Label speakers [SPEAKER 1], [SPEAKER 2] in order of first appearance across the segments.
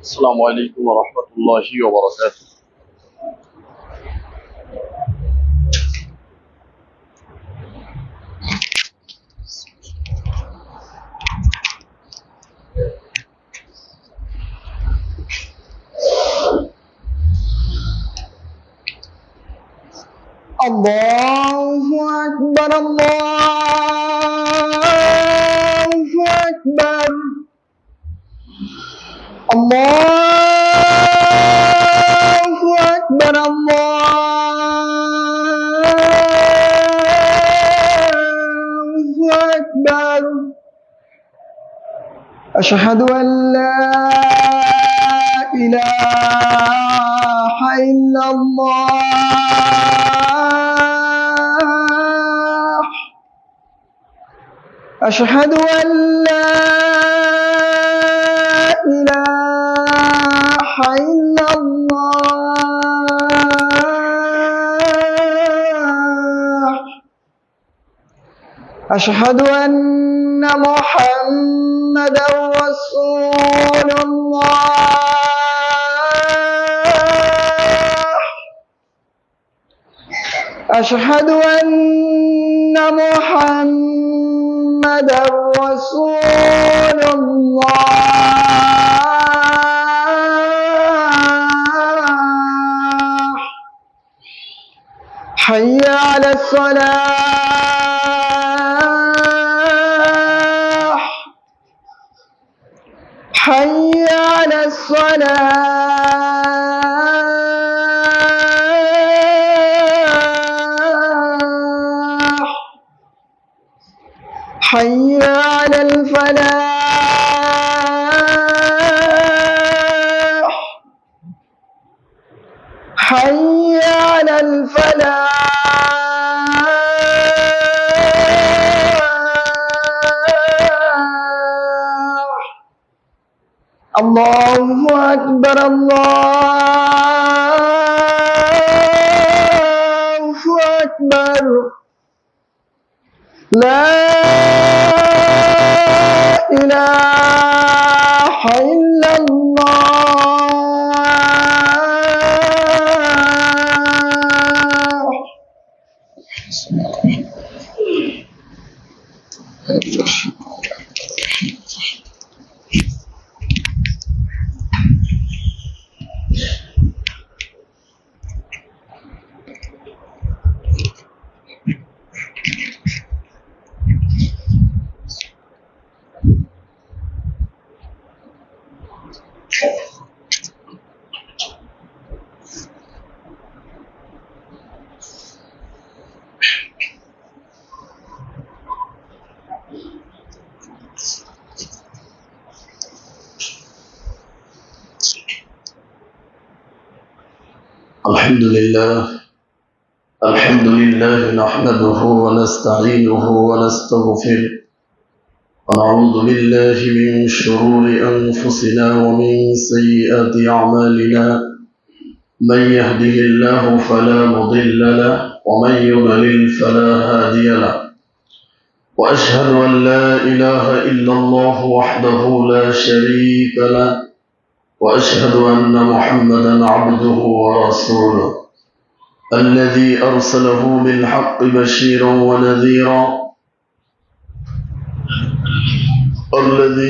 [SPEAKER 1] السلام عليكم ورحمة الله وبركاته.
[SPEAKER 2] الله أكبر الله أكبر الله أكبر الله أكبر أشهد أن لا إله إلا الله أشهد أن لا إله إلا الله أشهد أن محمدا رسول الله أشهد أن محمدا رسول الله حي على الصلاة حي على الصلاة حي على الفلاح حي على الفلاح الله أكبر الله أكبر لا إله إلا الله
[SPEAKER 1] الحمد لله نحمده ونستعينه ونستغفره ونعوذ بالله من شرور أنفسنا ومن سيئات أعمالنا من يهده الله فلا مضل له ومن يضلل فلا هادي له وأشهد أن لا إله إلا الله وحده لا شريك له وأشهد أن محمدا عبده ورسوله الذي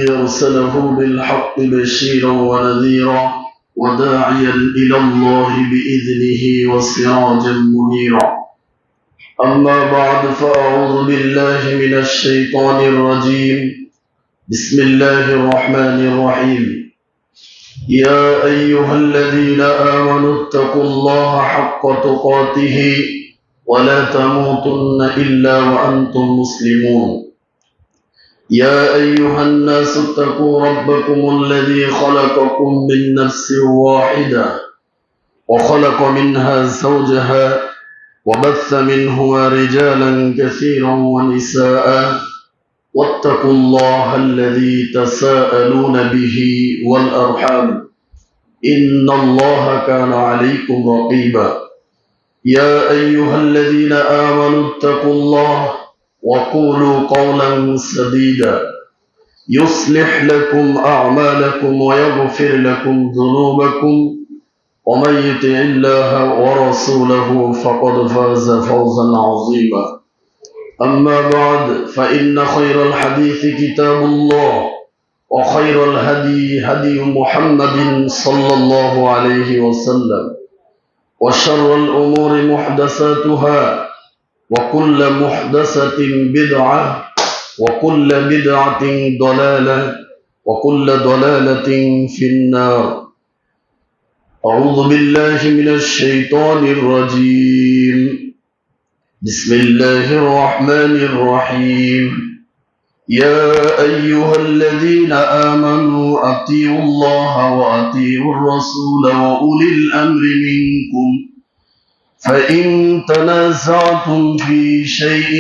[SPEAKER 1] أرسله بالحق بشيرا ونذيرا وداعيا إلى الله بإذنه وسراجا منيرا أما بعد فأعوذ بالله من الشيطان الرجيم بسم الله الرحمن الرحيم يا أيها الذين آمنوا اتقوا الله حق تقاته ولا تموتن إلا وأنتم مسلمون يا أيها الناس اتقوا ربكم الذي خلقكم من نفس واحدة وخلق منها زوجها وبث منهما رجالا كثيرا ونساء واتقوا الله الذي تساءلون به والأرحام إن الله كان عليكم رقيبا يا أيها الذين آمنوا اتقوا الله وقولوا قولا سديدا يصلح لكم أعمالكم ويغفر لكم ذنوبكم ومن يطع الله ورسوله فقد فاز فوزا عظيما أما بعد فإن خير الحديث كتاب الله وخير الهدي هدي محمد صلى الله عليه وسلم وشر الأمور محدثاتها وكل محدثة بدعة وكل بدعة ضلالة وكل ضلالة في النار. أعوذ بالله من الشيطان الرجيم. بسم الله الرحمن الرحيم. يا أيها الذين آمنوا أطيعوا الله وأطيعوا الرسول وأولي الأمر منكم فإن تنازعتم في شيء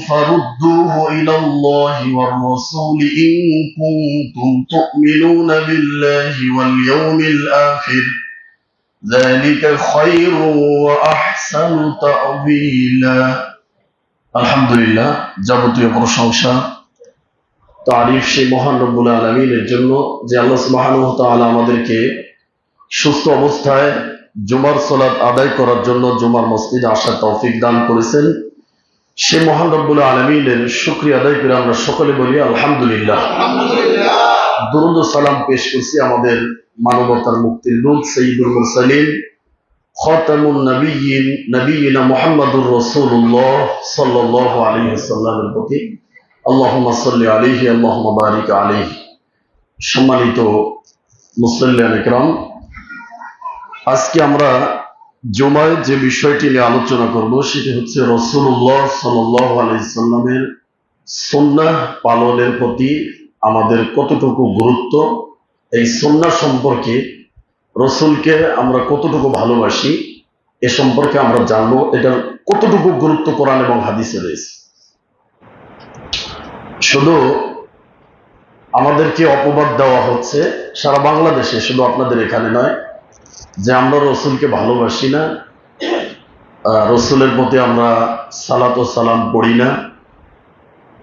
[SPEAKER 1] فردوه إلى الله والرسول إن كنتم تؤمنون بالله واليوم الآخر ذلك خير وأحسن تأويلا. الحمد لله যাবতীয় প্রশংসা তারিফ সেই মহান রব্বুল আলামিনের জন্য যে আল্লাহ সুবহানাহু ওয়া তাআলা আমাদেরকে সুস্থ অবস্থায় জুমার সালাত আদায় করার জন্য জুমার মসজিদে আসার তৌফিক দান করেছেন। সে মহান রব্বুল আলামিনের শুকরিয়া আদায় করে আমরা সকলে বলি আলহামদুলিল্লাহ। দুরূদ ও সালাম পেশ করছি আমাদের মানবতার মুক্তির দূত সাইয়্যিদুল মুরসালিন খাতামুন নবিয়্যিন নবিয়িনা মুহাম্মাদুর রাসূলুল্লাহ সাল্লাল্লাহু আলাইহি ওয়াসাল্লামের প্রতি আল্লাহুম্মা সাল্লি আলাইহি আল্লাহুম্মা বারিক আলাইহি। সম্মানিত মুসল্লিয়ান ইকরাম, আজকে আমরা জুমায় যে বিষয়টি নিয়ে আলোচনা করব সেটি হচ্ছে রাসূলুল্লাহ সাল্লাল্লাহু আলাইহি সাল্লামের সুন্নাহ পালনের প্রতি আমাদের কতটুকু গুরুত্ব, এই সুন্নাহ সম্পর্কে রাসূলকে আমরা কতটুকু ভালোবাসি এ সম্পর্কে আমরা জানবো। এটার কতটুকু গুরুত্ব কোরআন এবং হাদিসে রয়েছে। শুধু আমাদেরকে অপবাদ দেওয়া হচ্ছে সারা বাংলাদেশে, শুধু আপনাদের এখানে নয়, যে আমরা রসুলকে ভালোবাসি না, রসুলের প্রতি আমরা সালাত ও সালাম পড়ি না,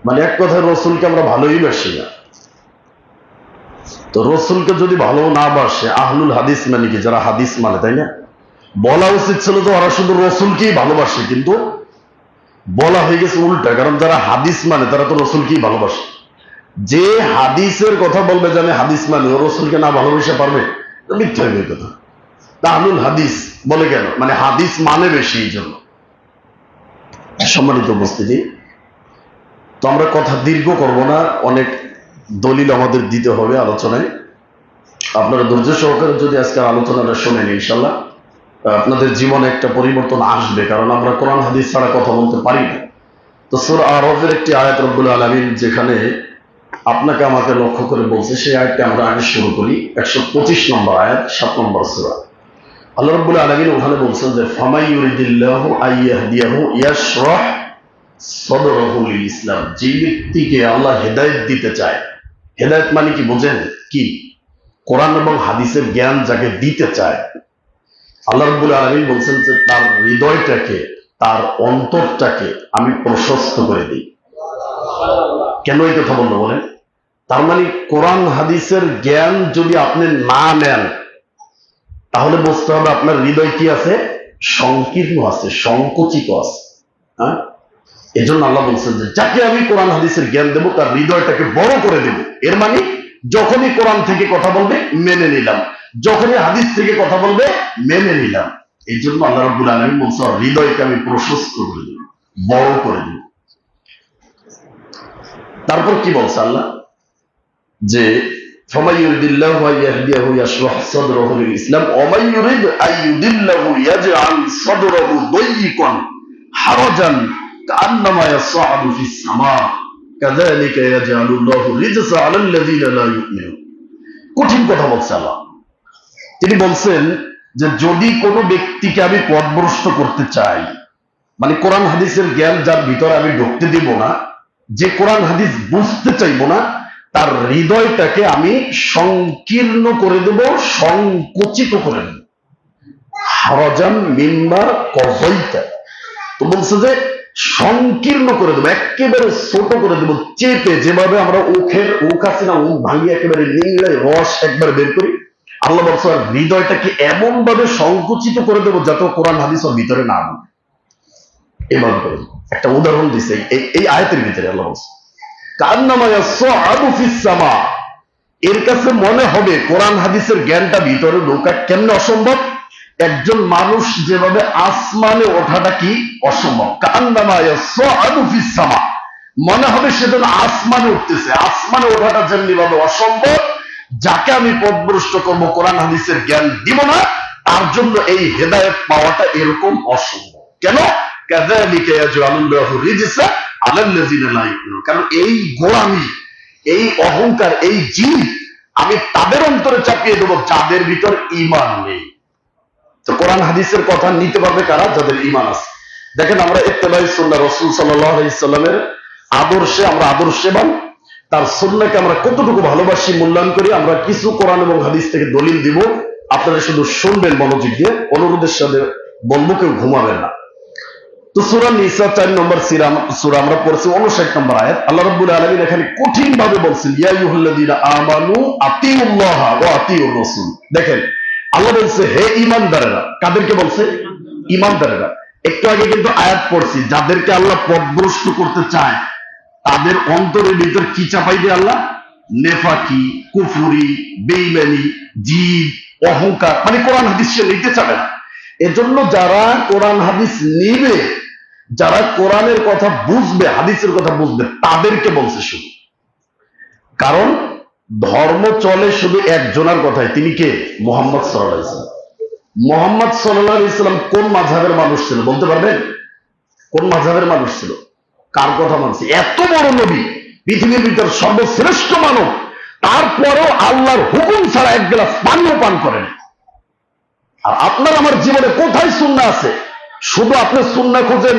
[SPEAKER 1] মানে এক কথায় রসুলকে আমরা ভালোই বাসি না। তো রসুলকে যদি ভালো না বাসে আহলুল হাদিস মানে কি, যারা হাদিস মানে, তাই না? বলা উচিত ছিল তো ওরা শুধু রসুলকেই ভালোবাসে, কিন্তু বলা হয়ে গেছে উল্টা। কারণ যারা হাদিস মানে তারা তো রসুলকেই ভালোবাসে। যে হাদিসের কথা বলবে যে আমি হাদিস মানি, ও রসুলকে না ভালোবাসে পারবে? মিথ্যা হইবে কথা। আহলুল হাদিস বলে কেন? মানে হাদিস মানে বেশি, এই জন্য। সম্মানিত উপস্থিতি, তো আমরা কথা দীর্ঘ করব না, অনেক দলিল আমাদের দিতে হবে আলোচনায়। আপনারা ধৈর্য সহকারে যদি আজকের আলোচনাটা শোনেন, ইনশাল্লাহ আপনাদের জীবনে একটা পরিবর্তন আসবে। কারণ আমরা কোরআন হাদিস ছাড়া কথা বলতে পারি না। তো সূরা আরাফের একটি আয়াত রব্বুল আলামিন যেখানে আপনাকে আমাকে লক্ষ্য করে বলছে, সেই আয়াতটা আমরা আগে শুরু করি। 125 নম্বর আয়াত, 7 নম্বর সূরা। আল্লাহ রাব্বুল আলামিন ওখানে বলছেন যে ফামাই ইউরিদিল্লাহু আইয়াহদিয়াহু ইয়াশরাহ সাদরাহু লিল ইসলাম। যে ব্যক্তিকে আল্লাহ হেদায়েত দিতে চায়, হেদায়েত মানে কি বোঝেন? কি? কোরআন এবং হাদিসের জ্ঞান যাকে দিতে চায়, আল্লাহ রাব্বুল আলামিন বলছেন যে তার হৃদয়টাকে, তার অন্তরটাকে আমি প্রশস্ত করে দিই। কেন এই কথা বললো বলেন? তার মানে কোরআন হাদিসের জ্ঞান যদি আপনি না নেন, তাহলে বুঝতে হবে আপনার হৃদয় কি আছে? সংকীর্ণ আছে, সংকুচিত আছে। হ্যাঁ, এই জন্য আল্লাহ বলছেন যে যাকে আমি কোরআন হাদিসের জ্ঞান দেবো তার হৃদয়টাকে বড় করে দেব। এর মানে যখনই কোরআন থেকে কথা বলবে মেনে নিলাম, যখনই হাদিস থেকে কথা বলবে মেনে নিলাম। এই জন্য আল্লাহ রাব্বুল আলামিন বলছে হৃদয়কে আমি প্রশস্ত করে দেব, বড় করে দেব। তারপর কি বলছে আল্লাহ? যে ফামাই ইউরিদিল্লাহু আইয়াহদিয়াহু ইয়াশরাহ সাদরাহু লিল ইসলাম ওয়া মান ইউরিদ আইয়ুদিল্লাহু ইয়াজআল সাদরাহু দায়িকান হারাজান কাআন্নামা ইয়াসআদু ফিস সামা কাযালিকা ইয়াজআলুল্লাহু রিজসা আলাল্লাযিনা লা ইউমিনুন। কঠিন কথা বলছে আল্লাহ। তিনি বলছেন যে যদি কোনো ব্যক্তিকে আমি পথভ্রষ্ট করতে চাই, মানে কোরআন হাদিসের জ্ঞান যার ভিতরে আমি ঢুকতে দিব না, যে কোরআন হাদিস বুঝতে চাইব না, তার হৃদয়টাকে আমি সংকীর্ণ করে দেব, সংকুচিত করে দেব। হারাজান মিম্মা কযাইতা। তো বলছে যে সংকীর্ণ করে দেবো, একেবারে ছোট করে দেবো, চেপে, যেভাবে আমরা ওক আছে না, ওক ভাঙিয়ে একেবারে নিংড়ে রস একবারে বের করি, আল্লাহ বলছে হৃদয়টাকে এমন ভাবে সংকুচিত করে দেবো যাতে কোরআন হাদিস ওর ভিতরে না আনে। এভাবে করে দেবো। একটা উদাহরণ দিচ্ছে এই আয়াতের ভিতরে আল্লাহ বলছে কান্নামা ইয়াসআদু ফিস সামা, এর কাছে মনে হবে কোরআন হাদিসের জ্ঞানটা ভিতরে ঢোকা কেমনে অসম্ভব, একজন মানুষ যেভাবে আসমানে ওঠাটা কি অসম্ভব, কান্নামা ইয়াসআদু ফিস সামা, মনে হবে সে যেন আসমানে উঠতেছে, আসমানে ওঠাটা যেমনি ভাবে অসম্ভব, যাকে আমি পথভ্রষ্ট করবো কোরআন হাদিসের জ্ঞান দিব না, তার জন্য এই হেদায়েত পাওয়াটা এরকম অসম্ভব। কেন? কাযালিকা ইয়াজআলুল্লাহু রিজসা আলাল্লাযিনা লা ইউমিনুন, কারণ এই গোলামি, এই অহংকার, এই জিদ আমি তাদের অন্তরে চাপিয়ে দেবো যাদের ভিতর ঈমান নেই। তো কোরআন হাদিসের কথা নিতে পারবে কারা? যাদের ঈমান আছে। দেখেন আমরা ইত্তেবাই সুন্নাহ, রাসূল সাল্লাল্লাহু আলাইহি সাল্লামের আদর্শে আমরা আদর্শবান, তার সুন্নাহকে আমরা কতটুকু ভালোবাসি, মূল্যায়ন করি। আমরা কিছু কোরআন এবং হাদিস থেকে দলিল দিব, আপনারা শুধু শুনবেন মনোযোগ দিয়ে, অনুরোধের সাথে বলবো, কেউ ঘুমাবেন না। তো সূরা নিসা 4 নম্বর সূরা আমরা পড়ছি 59 নম্বর আয়াত। আল্লাহ রাব্বুল আলামিন এখানে কঠিন ভাবে বলছেন ইয়া আইয়ুহাল্লাযীনা আমানু আতিউল্লাহ ওয়া আতিউর রাসূল। দেখেন আল্লাহ বলছে হে ঈমানদারেরা, কাদেরকে বলছে? ঈমানদারেরা। একটু আগে কিন্তু আয়াত পড়ছি, যাদেরকে আল্লাহ পথভ্রষ্ট করতে চায় তাদের অন্তরের ভিতর কি চাপাই দেয় আল্লাহ? নেফাকি, কুফরি, বেঈমানি, জিদ, অহংকার, মানে কোরআন হাদিস সে নিতে চাবে না। এজন্য যারা কোরআন হাদিস নিবে, যারা কোরআনের কথা বুঝবে, হাদিসের কথা বুঝবে, তাদেরকে বলছে শুধু। কারণ ধর্ম চলে শুধু একজনের কথায়, তিনি কে? মুহাম্মদ সাল্লাল্লাহু আলাইহি ওয়াসাল্লাম। মুহাম্মদ সাল্লাল্লাহু আলাইহি ওয়াসাল্লাম কোন মাযহাবের মানুষ ছিল বলতে পারবেন? কোন মাযহাবের মানুষ ছিল? কার কথা মানছে? এত বড় নবী, পৃথিবীর ভিতর সর্বশ্রেষ্ঠ মানব, তারপরেও আল্লাহর হুকুম ছাড়া এক গ্লাস পানিও পান করেন। আর আপনার আমার জীবনে কোথায় সুন্নাহ আছে? শুধু আপনি সুন্নাহ খোঁজেন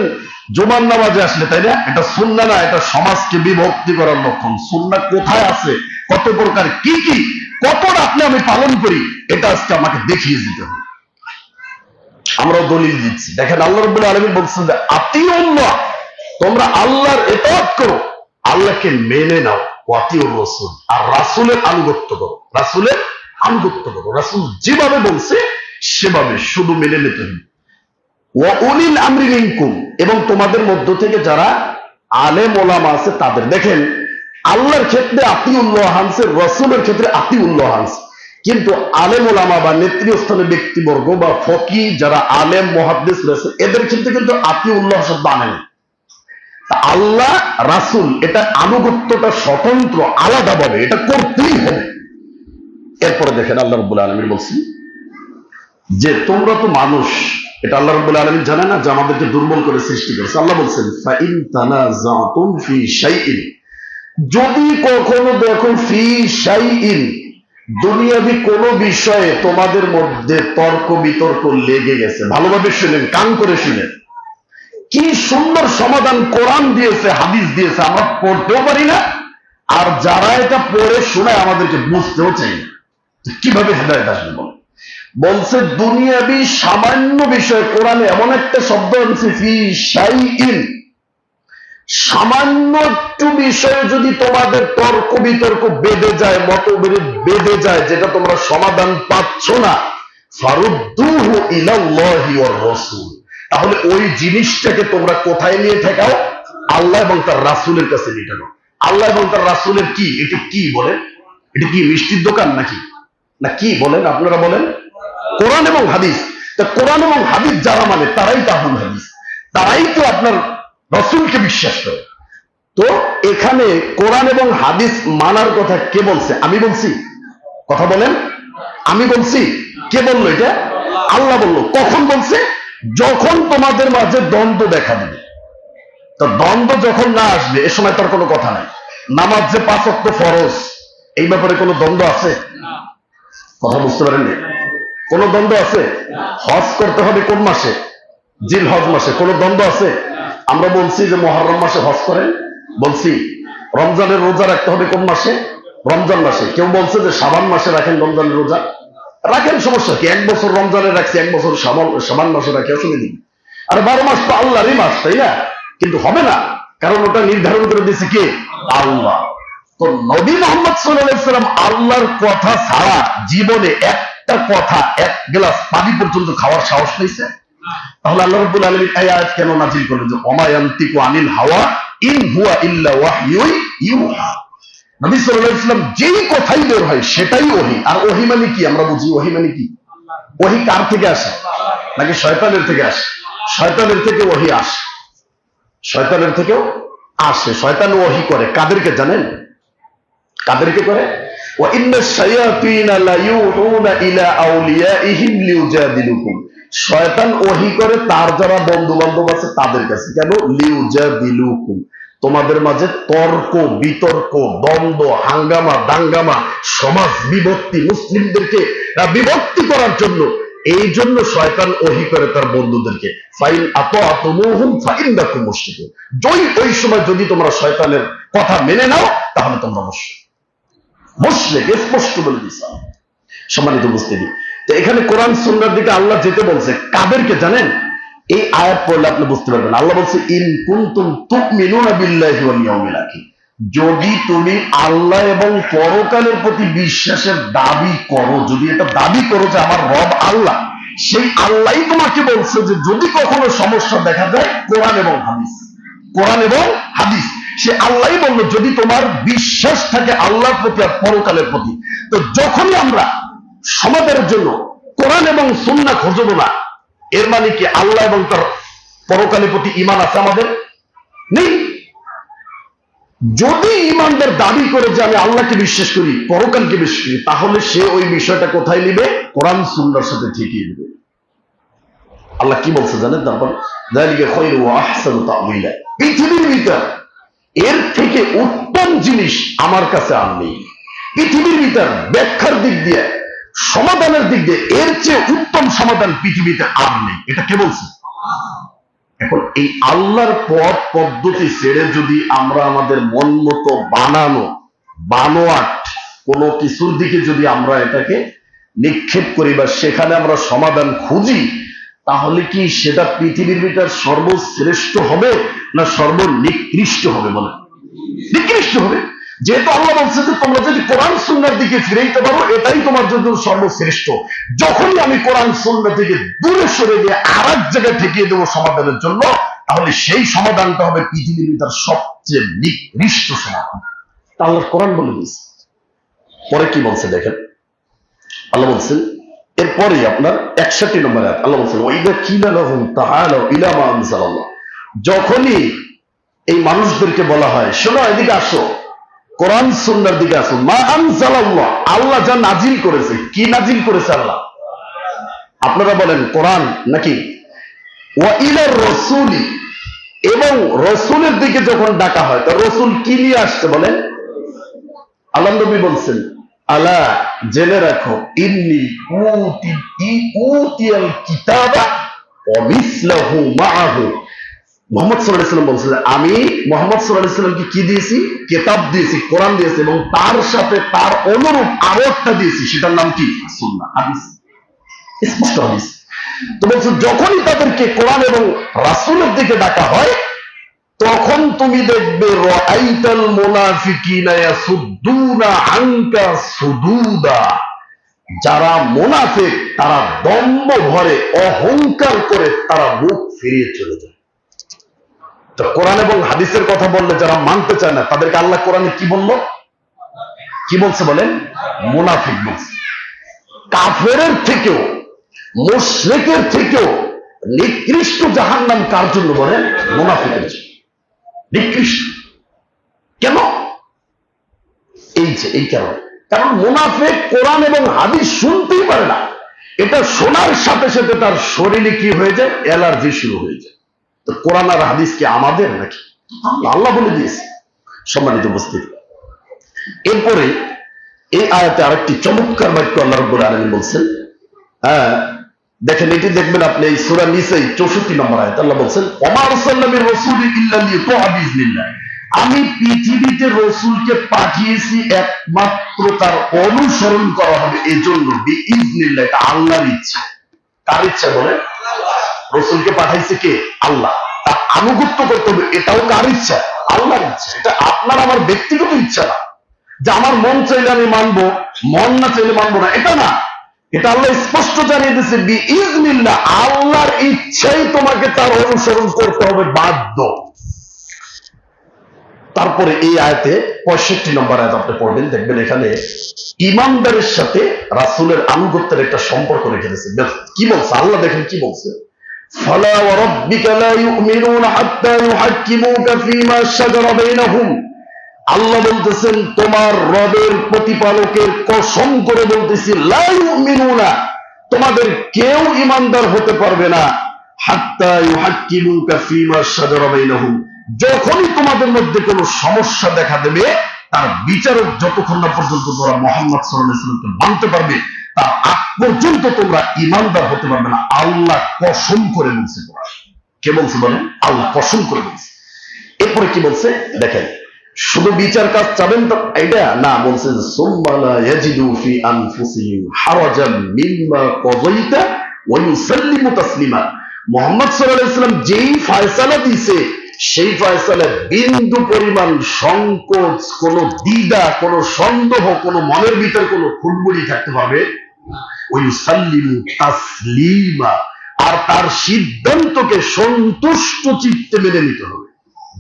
[SPEAKER 1] জুমার নামাজে আসলে, তাই না? এটা সুন্নাহ না, এটা সমাজকে বিভক্তি করার লক্ষণ। সুন্নাহ কোথায় আছে, কত প্রকার, কি কি, কতটা আপনি আমি পালন করি, এটা আজকে আমাকে দেখিয়ে দিতে হবে। আমরাও দলিল দিচ্ছি। দেখেন আল্লাহ রাব্বুল আলামিন বলছেন যে আতিউল্লাহ, তোমরা আল্লাহর ইতাআত করো, আল্লাহকে মেনে নাও, ওয়া আতিউর রাসূল, আর রাসূলের আনুগত্য করো, রাসূলের আনুগত্য করো। রাসূল যেভাবে বলছে সেভাবে শুধু মেনে নিতে হবে। ওয়া উলিল আমরি মিনকুম, এবং তোমাদের মধ্য থেকে যারা আলেম ওলামা আছে তাদের। দেখেন আল্লাহর ক্ষেত্রে আতিউল্লাহ আনছে, রাসূলের ক্ষেত্রে আতিউল্লাহ আনছে, কিন্তু আলেম ওলামা বা নেতৃস্থানীয় ব্যক্তিবর্গ বা ফকি যারা আলেম মুহাদ্দিস রয়েছে এদের ক্ষেত্রে কিন্তু আতিউল্লাহ শব্দ আনেন। আল্লাহ রাসূল এটা আনুগত্যটা স্বতন্ত্র, আলাদাভাবে এটা করতেই হবে। এরপরে দেখেন আল্লাহ রাব্বুল আলামিন বলছেন যে তোমরা তো মানুষ, এটা আল্লাহ রাব্বুল আলামিন জানে না যে আমাদেরকে দুর্বল করে সৃষ্টি করেছে। আল্লাহ বলছেন ফাইন তানাযাতুম ফি শাইইন, যদি কখনো দেখো ফি শাইইন, দুনিয়াবি কোন বিষয়ে তোমাদের মধ্যে তর্ক বিতর্ক লেগে গেছে, ভালোভাবে শুনেন, কান করে শুনেন, কি সুন্দর সমাধান কোরআন দিয়েছে, হাদিস দিয়েছে, আমরা পড়তেও পারি না, আর যারা এটা পড়ে শোনায় আমাদেরকে বুঝতেও চাই না। কিভাবে হেদায়েত আসবে বল? বলছে দুনিয়াবি সামান্য বিষয়, কোরআনে এমন একটা শব্দ আছে ফি শাইইন, সামান্য একটু বিষয়ে যদি তোমাদের তর্ক বিতর্ক বেঁধে যায়, মতভেদ বেঁধে যায়, যেটা তোমরা সমাধান পাচ্ছ না, ফারুদ্দুহু ইলাল্লাহি ওয়ার রাসূল, তাহলে ওই জিনিসটাকে তোমরা কোথায় নিয়ে ঠেকাও? আল্লাহ এবং তার রাসূলের কাছে নিয়ে ঠেকাও। আল্লাহ এবং তার রাসূলের কি? এটা কি বলেন? এটা কি মিষ্টির দোকান নাকি? না কি বলেন আপনারা বলেন? কোরআন এবং হাদিস। তা কোরআন এবং হাদিস যারা মানে তারাই তো আহলুল হাদিস, তারাই তো আপনার রাসূলকে বিশ্বাস করে। তো এখানে কোরআন এবং হাদিস মানার কথা কে বলছে? আমি বলছি? কথা বলেন, আমি বলছি? কে বললো এটা? আল্লাহ বললো। কখন বলছে? যখন তোমাদের মাঝে দ্বন্দ্ব দেখা দেবে। তো দ্বন্দ্ব যখন না আসবে, এ সময় তার কোনো কথা নাই। নামাজ যে 5 ওয়াক্ত ফরজ, এই ব্যাপারে কোনো দ্বন্দ্ব আছে? কথা বুঝতে পারেননি? কোন দ্বন্দ্ব আছে? হজ করতে হবে কোন মাসে? জিলহজ মাসে। কোন দ্বন্দ্ব আছে? আমরা বলছি যে মুহররম মাসে হজ করেন, বলছি রমজানের রোজা রাখতে হবে কোন মাসে? রমজান মাসে। কেউ বলছে যে শাবান মাসে রাখেন রমজানের রোজা, রাখেন, সমস্যা কি? 1 বছর রমজানে রাখছি, 1 বছর শাবান মাসে রাখি, অসুবিধা নেই। আর 12 মাস তো আল্লাহরই মাস, তাই না? কিন্তু হবে না, কারণ ওটা নির্ধারণ করে দিয়েছে কে? আল্লাহ। তো নবী মুহাম্মদ সাল্লাল্লাহু আলাইহি ওয়াসাল্লাম আল্লাহর কথা ছাড়া জীবনে একটা কথা, এক গ্লাস পানি পর্যন্ত খাওয়ার সাহস পেয়েছে? তাহলে আল্লাহ রাব্বুল আলামিন এই আয়াত কেন নাযিল করলেন যে ওমা ইয়ানতিকু আনিল হাওয়া ইন হুয়া ইল্লা ওয়াহয়ুন ইউহা? নবী সাল্লাল্লাহু আলাইহি ওয়াসাল্লাম যেই কথাই বের হয় সেটাই ওহী। আর ওহী মানে কি? আমরা বুঝি ওহী মানে কি? ওহী কার থেকে আসে? নাকি শয়তানের থেকে আসে? শয়তানের থেকে ওহী আসে, শয়তানের থেকেও আসে। শয়তান ওহী করে কাদেরকে জানেন? কাদেরকে করে? ওয়া ইন্নাশ শায়াতিনা লা ইউহুনা ইলা আউলিয়াইহিম লিউজাদিলুকুম। শয়তান ওহী করে তার যারা বন্ধু বান্ধব আছে তাদের কাছে। কেন? লিউজাদিলুকুম, তোমাদের মাঝে তর্ক বিতর্ক, দ্বন্দ্ব, হাঙ্গামা দাঙ্গামা, সমাজ বিভক্তি, মুসলিমদেরকে বিভক্তি করার জন্য। এই জন্য শয়তান ওহী করে তার বন্ধুদেরকে, ফাইন আতাতুমুহুম ফাইন্নাকুম মুশরিকুন। ওই সময় যদি তোমরা শয়তানের কথা মেনে নাও তাহলে তোমরা মুশরিক, স্পষ্ট বলে দিয়েছে। সম্মানিত উপস্থিতি, তো এখানে কোরআন সুন্নাহর দিকে আল্লাহ যেতে বলছে কাদেরকে জানেন? এই আয়াত পড়লে আপনি বুঝতে পারবেন। আল্লাহ বলছে ইন কুনতুম তুমিনুনা বিল্লাহি ওয়াল ইয়াউমিল আখির, যদি তুমি আল্লাহ এবং পরকালের প্রতি বিশ্বাসের দাবি করো, যদি এটা দাবি করো যে আমার রব আল্লাহ, সেই আল্লাহই তোমাকে বলছে যে যদি কখনো সমস্যা দেখা যায় কোরআন এবং হাদিস, কোরআন এবং হাদিস, সে আল্লাহই বলল যদি তোমার বিশ্বাস থাকে আল্লাহর প্রতি আর পরকালের প্রতি। তো যখনই আমরা সমাজের জন্য কোরআন এবং সুন্নাহ খুঁজব না, এর মানে কি আল্লাহ এবং তার পরকালের প্রতি ঈমান আছে আমাদের? নেই। যদি ঈমানদার দাবি করে যে আমি আল্লাহকে বিশ্বাস করি, পরকালকে বিশ্বাস করি, তাহলে সে ওই বিষয়টা কোথায় নিবে? কোরআন সুন্নাহর সাথে ঠিকই নেবে। আল্লাহ কি বলছে জানেন? তারপর যালিকা খায়রু ওয়া আহসানু তা'ওয়িলা, পৃথিবীর ভিতর এর থেকে উত্তম জিনিস আমার কাছে আর নেই। পৃথিবীর ভিতর ব্যাখ্যার দিক দিয়ে, সমাধানের দিক দিয়ে এর চেয়ে উত্তম সমাধান পৃথিবীতে আর নেই। এটা কে বলছে? এখন এই আল্লাহর পথ পদ্ধতি ছেড়ে যদি আমরা আমাদের মন মতো বানানো বানোয়াট কোন কিছুর দিকে যদি আমরা এটাকে নিক্ষেপ করি বা সেখানে আমরা সমাধান খুঁজি, তাহলে কি সেটা পৃথিবীর ভিতর সর্বশ্রেষ্ঠ হবে না সর্বনিকৃষ্ট হবে? বলে নিকৃষ্ট হবে। যেহেতু আল্লাহ বলছে যে তোমরা যদি কোরআন সুন্নাহর দিকে ফিরাইতে পারো এটাই তোমার জন্য সর্বশ্রেষ্ঠ। যখনই আমি কোরআন সুন্নাহ থেকে দূরে সরে গিয়ে আর এক জায়গায় ঠেকিয়ে দেবো সমাধানের জন্য, তাহলে সেই সমাধানটা হবে পৃথিবীর ভিতর সবচেয়ে নিকৃষ্ট সমাধান। তা আল্লাহ কোরআন বলে দিয়েছে। পরে কি বলছে দেখেন, আল্লাহ বলছেন এরপরে আপনার 61 নম্বর আয়াত, আল্লাহ বলছেন ওয়াইদা কিলা লাহুম তাআলাউ ইলা মা আনজালাল্লাহ, যখনই এই মানুষদেরকে বলা হয় শোনো এদিকে আসো, কোরআন সুন্নাহর দিকে আসো, মা আনজালাল্লাহ, আল্লাহ যা নাজিল করেছে। কি নাজিল করেছে আল্লাহ? আপনারা বলেন কোরআন নাকি? ওয়া ইলার রাসূলি, এবং রাসূলের দিকে যখন ডাকা হয় তো রাসূল কি নিয়ে আসছে বলেন? আল্লাহ নবী বলছেন আলা, জেনে রাখো, ইন্নী উতিয়াল কিতাবা ওয়া মিসলাহু মাআহু, মুহাম্মদ সাল্লাল্লাহু আলাইহি ওয়াসাল্লাম বলছেন আমি মুহাম্মদ সাল্লাল্লাহু আলাইহি ওয়াসাল্লামকে কি দিয়েছি? কিতাব দিয়েছি, কোরআন দিয়েছি, এবং তার সাথে তার অনুরূপ আরো একটা দিয়েছি, সেটার নাম কি? সুন্নাহ, হাদিস, স্পষ্ট হাদিস। তো বলছে যখনই তাদেরকে কোরআন এবং রাসূলের দিকে ডাকা হয় তখন তুমি দেখবে রাআইতাল মুনাফিকিনা ইয়াসুদ্দুনা আনকা সুদুদা, যারা মুনাফিক তারা দম্ভ ভরে অহংকার করে তারা মুখ ফিরিয়ে চলে যায়। তো কোরআন এবং হাদিসের কথা বললে যারা মানতে চায় না তাদেরকে আল্লাহ কোরআনে কি বলল? কি বলছে বলেন? মুনাফিক বলছে। কাফেরের থেকেও মুশরিকের থেকেও নিকৃষ্ট জাহান্নাম কার জন্য বলেন? মুনাফিকের জন্য নিকৃষ্ট। কেন? এই কারণে, কারণ মুনাফিক কোরআন এবং হাদিস শুনতেই পারে না। এটা শোনার সাথে সাথে তার শরীরে কি হয়ে যায়? অ্যালার্জি শুরু হয়ে যায়। তো কোরআন আর হাদিস কি আমাদের নাকি? আল্লাহ বলে দিয়েছে। সম্মানিত উপস্থিতি, এরপরে এই আয়াতে আরেকটি চমৎকার বাক্য আল্লাহ রাব্বুল আলামিন বলছেন। দেখেন, এটি দেখবেন আপনি এই সূরা নিসাই 64 নম্বর আয়াত। আল্লাহ বলছেন ওমা আরসালনা মির রাসূলিন ইল্লা লিয়ুতা'a বিইজনিল্লাহ, আমি পৃথিবীতে রাসূলকে পাঠিয়েছি একমাত্র তার অনুসরণ করা হবে এজন্য, বিইজনিল্লাহ, এটা আল্লাহর ইচ্ছা। কার ইচ্ছা বলে? রাসূলকে পাঠাইছে কে? আল্লাহ। তার আনুগত্য করতে হবে, এটাও কার ইচ্ছা? আল্লাহর ইচ্ছা। এটা আপনার আমার ব্যক্তিগত ইচ্ছা না, যে আমার মন চাইলে আমি মানবো, মন না চাইলে মানবো না, এটা না। এটা আল্লাহ স্পষ্ট জানিয়ে দিয়েছে, বিইজনিল্লাহ, আল্লাহর ইচ্ছাই তোমাকে তার অনুসরণ করতে হবে, বাধ্য। তারপরে এই আয়াতে 65 নম্বর আয়াত আপনি পড়বেন, দেখবেন এখানে ইমানদারের সাথে রাসূলের আনুগত্যের একটা সম্পর্ক রেখে দিয়েছে। কি বলছে আল্লাহ, দেখেন কি বলছে, ফালা ওয়া রাব্বিকা লা ইউমিনুনা হাত্তা ইউহাক্কিমুকা ফীমা শাজারা বাইনাহুম। আল্লাহ বলতেছেন, তোমার রবের প্রতিপালকের কসম করে বলতেছি, লা ইউমিনুনা, তোমাদের কেউ ঈমানদার হতে পারবে না, হাত্তা ইউহাক্কিমুকা ফীমা শাজারা বাইনাহুম, যখনই তোমাদের মধ্যে কোনো সমস্যা দেখা দেবে, তার বিচারক যতক্ষণ না পর্যন্ত তোমরা মুহাম্মদ সাল্লাল্লাহু আলাইহি ওয়াসাল্লামকে মানতে পারবে, তার আগ পর্যন্ত তোমরা ঈমানদার হতে পারবে না। আল্লাহ কসম করে বলছে। কে বলছে বলেন? আল্লাহ কসম করে বলছে। এরপরে কি বলছে দেখেন, শুধু বিচার কাজ চাবেন তো এটা না, বলছে সুম্মা লা ইয়াজিদু ফি আনফুসিহিম হারাজান মিম্মা কাযাইতা ওয়া ইউসাল্লিমু তাসলিমা। মুহাম্মদ সাল্লাল্লাহু আলাইহি ওয়াসাল্লাম যেই ফয়সালা দিয়েছে, সেই ফয়সালা বিন্দু পরিমাণ সংকোচ, কোনো দ্বিধা, কোনো সন্দেহ, কোনো মনের ভিতর কোনো খুনবুড়ি থাকতে পারবে। ওয়া ইউসাল্লিমু তাসলিমা, আর তার সিদ্ধান্তকে সন্তুষ্ট চিত্তে মেনে নিতে হবে।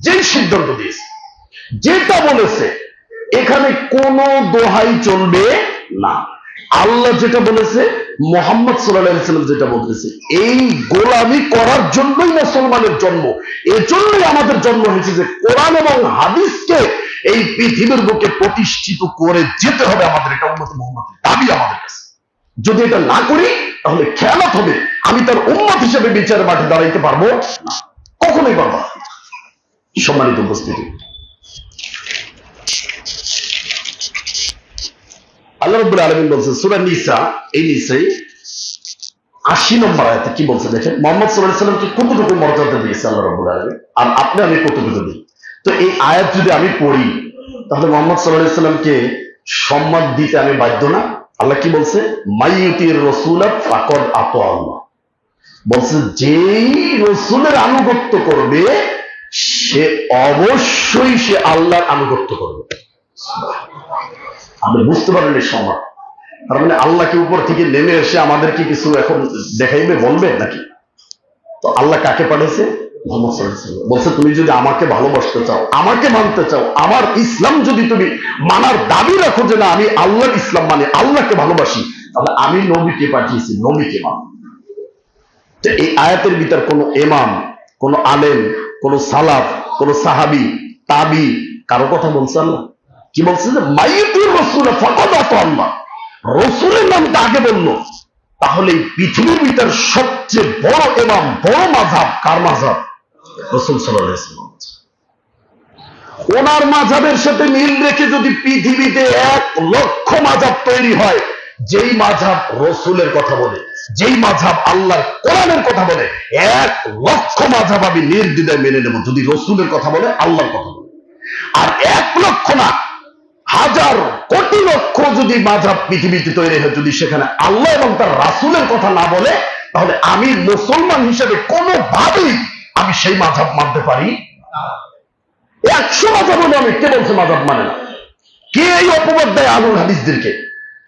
[SPEAKER 1] যেই সিদ্ধান্ত দিয়েছে, যেটা বলেছে, এখানে কোনো দোহাই চলবে না। আল্লাহ যেটা বলেছে, মুহাম্মদ সাল্লাল্লাহু আলাইহি ওয়াসাল্লাম যেটা বলতেছে, এই গোলামি করার জন্যই মুসলমানের জন্ম। এজন্যই আমাদের জন্ম হয়েছে যে কোরআন এবং হাদিসকে এই পৃথিবীর বুকে প্রতিষ্ঠিত করে যেতে হবে আমাদের। এটা উম্মত মুহাম্মাদের দাবি আমাদের কাছে। যদি এটা না করি, তাহলে খেয়ানত হবে, আমি তার উম্মত হিসেবে বিচারের মাঠে দাঁড়াইতে পারবো না, কখনোই পারবো না। সম্মানিত উপস্থিতি, আল্লাহ রাব্বুল আলামিন বলছেন সূরা নিসা, এই নিসাই 80 নম্বর আয়াতে কি বলছে দেখেন, মুহাম্মদ সাল্লাল্লাহু আলাইহি ওয়াসাল্লামকে কতটুকু মর্যাদা দিয়েছে আল্লাহ রাব্বুল আলামিন, আর আপনি আমি কতটুকু দিই। তো এই আয়াত যদি আমি পড়ি, তাহলে মুহাম্মদ সাল্লাল্লাহু আলাইহি ওয়াসাল্লামকে সম্মান দিতে আমি বাধ্য না। আল্লাহ কি বলছে, মাইয়ুতির রাসূলা ফাকাদ আতা আল্লাহ। বলছে যেই রাসূলের আনুগত্য করবে, সে অবশ্যই সে আল্লাহর আনুগত্য করবে। আপনি বুঝতে পারেন এই সম্মান। তার মানে আল্লাহকে উপর থেকে নেমে এসে আমাদেরকে কিছু এখন দেখাইবে, বলবে নাকি? তো আল্লাহ কাকে পাঠিয়েছে? মুহাম্মদ সাল্লাল্লাহু আলাইহি ওয়াসাল্লাম। বলছে তুমি যদি আমাকে ভালোবাসতে চাও, আমাকে মানতে চাও, আমার ইসলাম যদি তুমি মানার দাবি রাখো যে না আমি আল্লাহর ইসলাম মানে, আল্লাহকে ভালোবাসি, তাহলে আমি নবীকে পাঠিয়েছি, নবীকে মান। তো এই আয়াতের ভিতর কোন ইমাম, কোন আলেম, কোন সালাফ, কোন সাহাবী, তাবি কারো কথা বলছে আল্লাহ? কি বলছে যে মাইয়ুতির রাসূল ফাকাদ আতা আল্লাহ, রাসূলের নামটা আগে বললো। তাহলে এই পৃথিবীর ভিতর সবচেয়ে বড় ইমাম, বড় মাযহাব কার মাযহাব? রাসূল সাল্লাল্লাহু আলাইহি ওয়াসাল্লাম। ওনার মাযহাবের সাথে মিল রেখে যদি পৃথিবীতে 1 লক্ষ মাযহাব তৈরি হয়, যেই মাযহাব রাসূলের কথা বলে, যেই মাযহাব আল্লাহর কোরআনের কথা বলে, 1 লক্ষ মাযহাব আমি নির্দ্বিধায় মেনে নেব যদি রাসূলের কথা বলে, আল্লাহর কথা বলে। আর 1 লক্ষ না, হাজার কোটি লক্ষ যদি মাযহাব পৃথিবীতে তৈরি হয়, যদি সেখানে আল্লাহ এবং তার রাসূলের কথা না বলে, তাহলে আমি মুসলমান হিসেবে কোনোভাবেই আমি সেই মাযহাব মানতে পারি না। 100 মাযহাব হলে আমি, কে বলছে মাযহাব মানে না? কে এই অপবাদ দেয় আহলুল হাদিসদেরকে?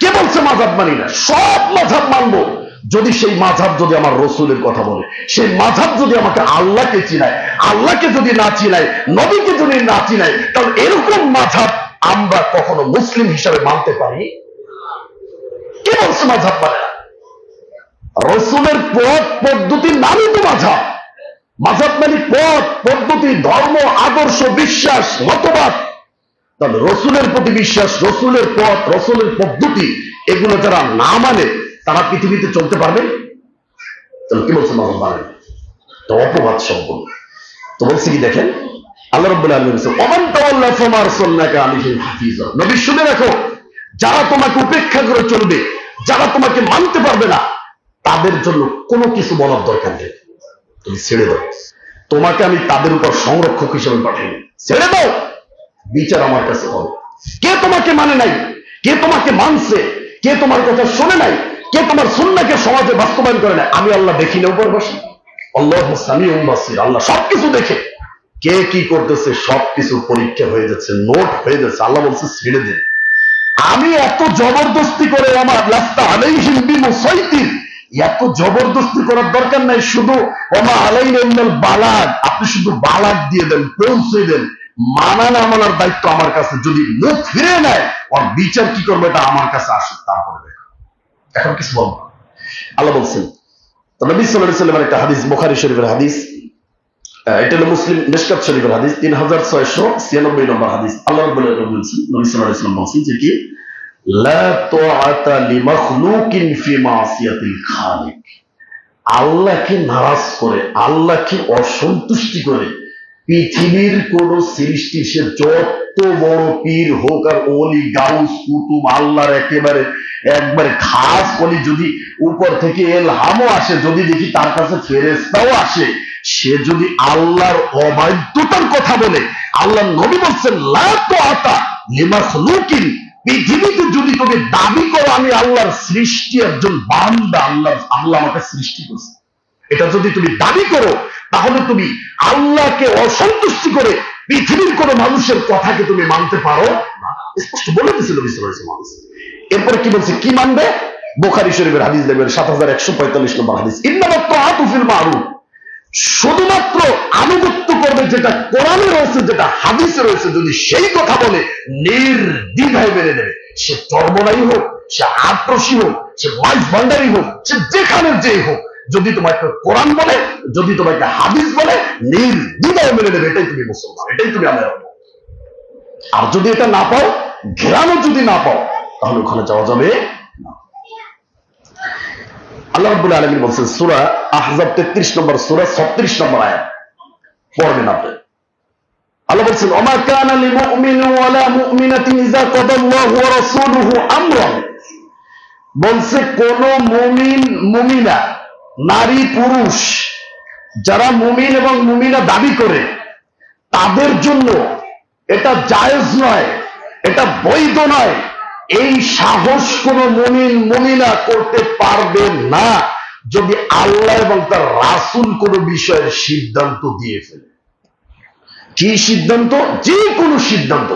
[SPEAKER 1] কে বলছে মাযহাব মানি না? সব মাযহাব মানবো যদি সেই মাযহাব যদি আমার রাসূলের কথা বলে, সেই মাযহাব যদি আমাকে আল্লাহকে চিনায়, আল্লাহকে যদি না চিনায়, নবীকে যদি না চিনায়, তাহলে এরকম মাযহাব আমরা কখনো মুসলিম হিসাবে মানতে পারি? কে বলছে মাযহাব মানে না? রাসূলের পথ পদ্ধতির নামই তো মাযহাব। মাযহাব মানে পথ পদ্ধতি, ধর্ম, আদর্শ, বিশ্বাস, মতবাদ। তাহলে রাসূলের প্রতি বিশ্বাস, রাসূলের পথ, রাসূলের পদ্ধতি, এগুলো যারা না মানে, তারা পৃথিবীতে চলতে পারবে? তাহলে কি বলছে মাযহাব মানে না? তো অপবাদ সম্পূর্ণ। তো বলছে কি দেখেন, আল্লাহ রাব্বুল আলামিন বলেন ওমান তাওয়াল্লা ফামা আরসালনাকা আলাইহিম হাফিজা। নবী শুনে রাখো, যারা তোমাকে উপেক্ষা করে চলবে, যারা তোমাকে মানতে পারবে না, তাদের জন্য কোনো কিছু বলার দরকার নেই, তুমি ছেড়ে দাও। তোমাকে আমি তাদের উপর সংরক্ষক হিসেবে পাঠাইনি, ছেড়ে দাও, বিচার আমার কাছে হবে। কে তোমাকে মানে নাই, কে তোমাকে মানছে, কে তোমার কথা শোনে নাই, কে তোমার সুন্নাহকে সমাজে বাস্তবায়ন করে নাই, আমি আল্লাহ দেখি না উপর বসে? আল্লাহু সামিউন বাসীর, আল্লাহ সবকিছু দেখে। কে কি করতেছে সবকিছু পরীক্ষা হয়ে যাচ্ছে, নোট হয়ে যাচ্ছে। আল্লাহ বলছে ছেড়ে দেন। আমি এত জবরদস্তি করে আমার লাস্তা আলাইহিম বিমুসাইতির, এত জবরদস্তি করার দরকার নাই। শুধু ওমা আলাইনা ইল্লাল বালাগ, আপনি শুধু বালাগ দিয়ে দেন, পৌঁছে দেন। মানা না মানার দায়িত্ব আমার কাছে। যদি মুখ ফিরে নেয় ওর বিচার কি করবে এটা আমার কাছে আসুক, তারপরে দেখো। এখন কিছু বলবো। আল্লাহ বলছেন, তো নবী সাল্লাল্লাহু আলাইহি ওয়াসাল্লামের একটা হাদিস, বুখারী শরীফের হাদিস, এটা হলো মুসলিম মিশকাত শরীফের হাদিস, 3696 নম্বর হাদিস। আল্লাহ রাব্বুল আলামিন বলছেন, নবী সাল্লাল্লাহু আলাইহি ওয়াসাল্লাম বলছেন যে কি, লা তাআতা লিমাখলুকিন ফি মাসিয়াতিল খালিক। আল্লাহকে নারাজ করে, আল্লাহকে অসন্তুষ্টি করে পৃথিবীর কোন সৃষ্টি, সে যত বড় পীর হোক আর ওলি গাউস কুতুব, আল্লাহর একবারে খাস ওলি, যদি উপর থেকে ইলহামও আসে, যদি দেখি তার কাছে ফেরেশতাও আসে, সে যদি আল্লাহর অবাধ্যতার কথা বলে, আল্লাহ নবী বলছেন লা তাআতা লিমাখলুকিন, পৃথিবীতে যদি তুমি দাবি করো আমি আল্লাহর সৃষ্টি, একজন বান্দা, আল্লাহ আমাকে সৃষ্টি করছে, এটা যদি তুমি দাবি করো, তাহলে তুমি আল্লাহকে অসন্তুষ্টি করে পৃথিবীর কোন মানুষের কথাকে তুমি মানতে পারো না। স্পষ্ট বলে দিয়েছিল নবী সাল্লাল্লাহু আলাইহি ওয়াসাল্লাম। এরপরে কি বলছে, কি মানবে? বুখারী শরীফের হাদিস দেখবেন 7145 নম্বর হাদিস, ইন্নামাত তাআতু ফিল মারুফ, শুধুমাত্র আনুগত্য করবে যেটা কোরআনে রয়েছে, যেটা হাদিসে রয়েছে। যদি সেই কথা বলে নির্দ্বিধায় মেনে নেবে, সে চর্মনাই হোক, সে আক্রোশী হোক, সে মাইজ ভান্ডারি হোক, সে যেখানে যেই হোক, যদি তোমাকে কোরআন বলে, যদি তোমাকে হাদিস বলে, নির্দ্বিধায় মেনে নেবে। এটাই তুমি মুসলমান, এটাই তুমি আমার। আর যদি এটা না পাও, ঘেরানো যদি না পাও, তাহলে ওখানে যাওয়া যাবে না। আল্লাহ রাব্বুল আলামিন বলছেন সূরা আহজাব 33 নম্বর সূরা 36 নম্বর আয়াত পড়বেন আপনি। আল্লাহ বলছেন, ওমা কানা লিমুমিন ওয়ালা মুমিনাতিন ইযা কাদাল্লাহু ওয়া রাসূলুহু আমরান, বলছে কোন মুমিন মুমিনা, নারী পুরুষ যারা মুমিন এবং মুমিনা দাবি করে, তাদের জন্য এটা জায়েজ নয়, এটা বৈধ নয়, এই সাহস কোন মুমিন মুমিনা করতে পারবে না যদি আল্লাহ এবং তার রাসূল কোন বিষয়ের সিদ্ধান্ত দিয়ে ফেলে। কি সিদ্ধান্ত? যে কোনো সিদ্ধান্ত।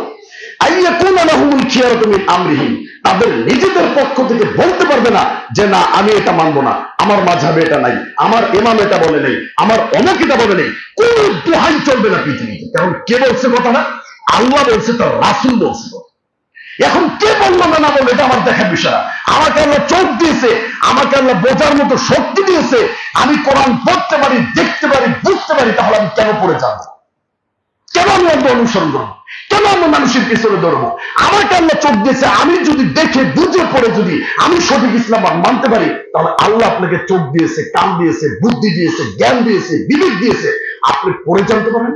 [SPEAKER 1] আইয়াকুনা লাহুমুল খিয়ারাতু মিন আমরিহিম, তাদের নিজেদের পক্ষ থেকে বলতে পারবে না যে না আমি এটা মানবো না, আমার মাযহাবে এটা নাই, আমার ইমাম এটা বলে নেই, আমার অমুক এটা বলে নেই। কোন দোহাই চলবে না পৃথিবীতে। কারণ কে বলছে কথাটা? আল্লাহ বলছে, তার রাসূল বলছে। এখন কে বললো না বললো এটা আমার দেখার বিষয়। আমাকে আল্লাহ চোখ দিয়েছে, আমাকে আল্লাহ বোঝার মতো শক্তি দিয়েছে, আমি কোরআন পড়তে পারি, দেখতে পারি, বুঝতে পারি, তাহলে আমি কেন পড়ে যাবো? কেন আমি অন্য অনুসরণ করবো? কেন আমি মানুষের পিছনে ধরবো? আমাকে আল্লাহ চোখ দিয়েছে, আমি যদি দেখে বুঝে পড়ে যদি আমি সঠিক ইসলাম মানতে পারি, তাহলে আল্লাহ আপনাকে চোখ দিয়েছে, কান দিয়েছে, বুদ্ধি দিয়েছে, জ্ঞান দিয়েছে, বিবেক দিয়েছে, আপনি পড়ে জানতে পারেন।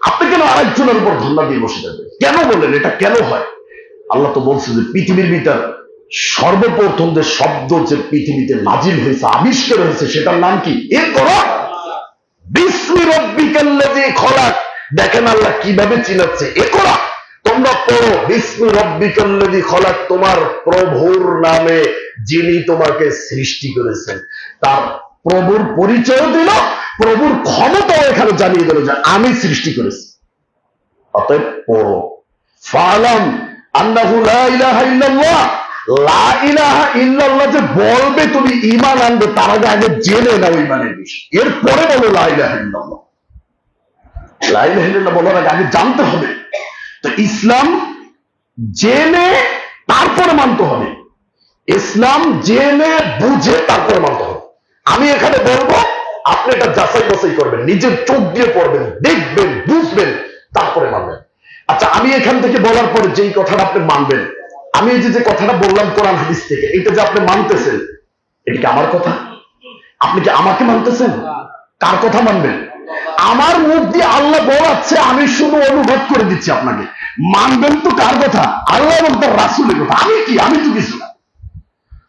[SPEAKER 1] আপনি কেন আরেকজনের উপর ধান্দা দিয়ে বসে যাবেন? কেন বলেন? এটা কেন হয়? আল্লাহ তো বলছে যে পৃথিবীর ভিতর সর্বপ্রথম যে শব্দ যে পৃথিবীতে নাজিল হয়েছে, আবিষ্কার হয়েছে, সেটার নাম কি? ইকরা বিসমি রাব্বিকাল্লাযী খলাক। দেখেন আল্লাহ কিভাবে চিনাচ্ছে, ইকরা, তোমরা পড়ো, বিসমি রাব্বিকাল্লাযী খলাক, তোমার প্রভুর নামে যিনি তোমাকে সৃষ্টি করেছেন। তার প্রভুর পরিচয় দিল, প্রভুর ক্ষমতাও এখানে জানিয়ে দিল যে আমি সৃষ্টি করেছি। অতএব পড়ো। ফালাম আন্নাহু লা ইলাহা ইল্লাল্লাহ, লা ইলাহা ইল্লাল্লাহ যে বলবে তুমি ঈমান আনবে, তার আগে জেনে নাও ঈমানের বিষয়, এরপরে বলো লা ইলাহা ইল্লাল্লাহ। লা ইলাহা ইল্লাল্লাহ বলার আগে জানতে হবে। তো ইসলাম জেনে তারপরে মানতে হবে, ইসলাম জেনে বুঝে তারপরে মানতে হবে। আমি এখানে বলবো, আপনি এটা যাচাই বাছাই করবেন, নিজের চোখ দিয়ে পড়বেন, দেখবেন, বুঝবেন, তারপরে মানবেন। আচ্ছা, আমি এখান থেকে বলার পরে যেই কথাটা আপনি মানবেন, আমি এই যে কথাটা বললাম কোরআন হাদিস থেকে, এটা যে আপনি মানতেছেন, এটা কি আমার কথা? আপনি কি আমাকে মানতেছেন? কার কথা মানবেন? আমার মুখ দিয়ে আল্লাহ বলাচ্ছে, আমি শুধু অনুভব করে দিচ্ছি আপনাকে। মানবেন তো কার কথা? আল্লাহ এবং তার রাসূলের কথা। আমি কি? আমি তো কিছু না।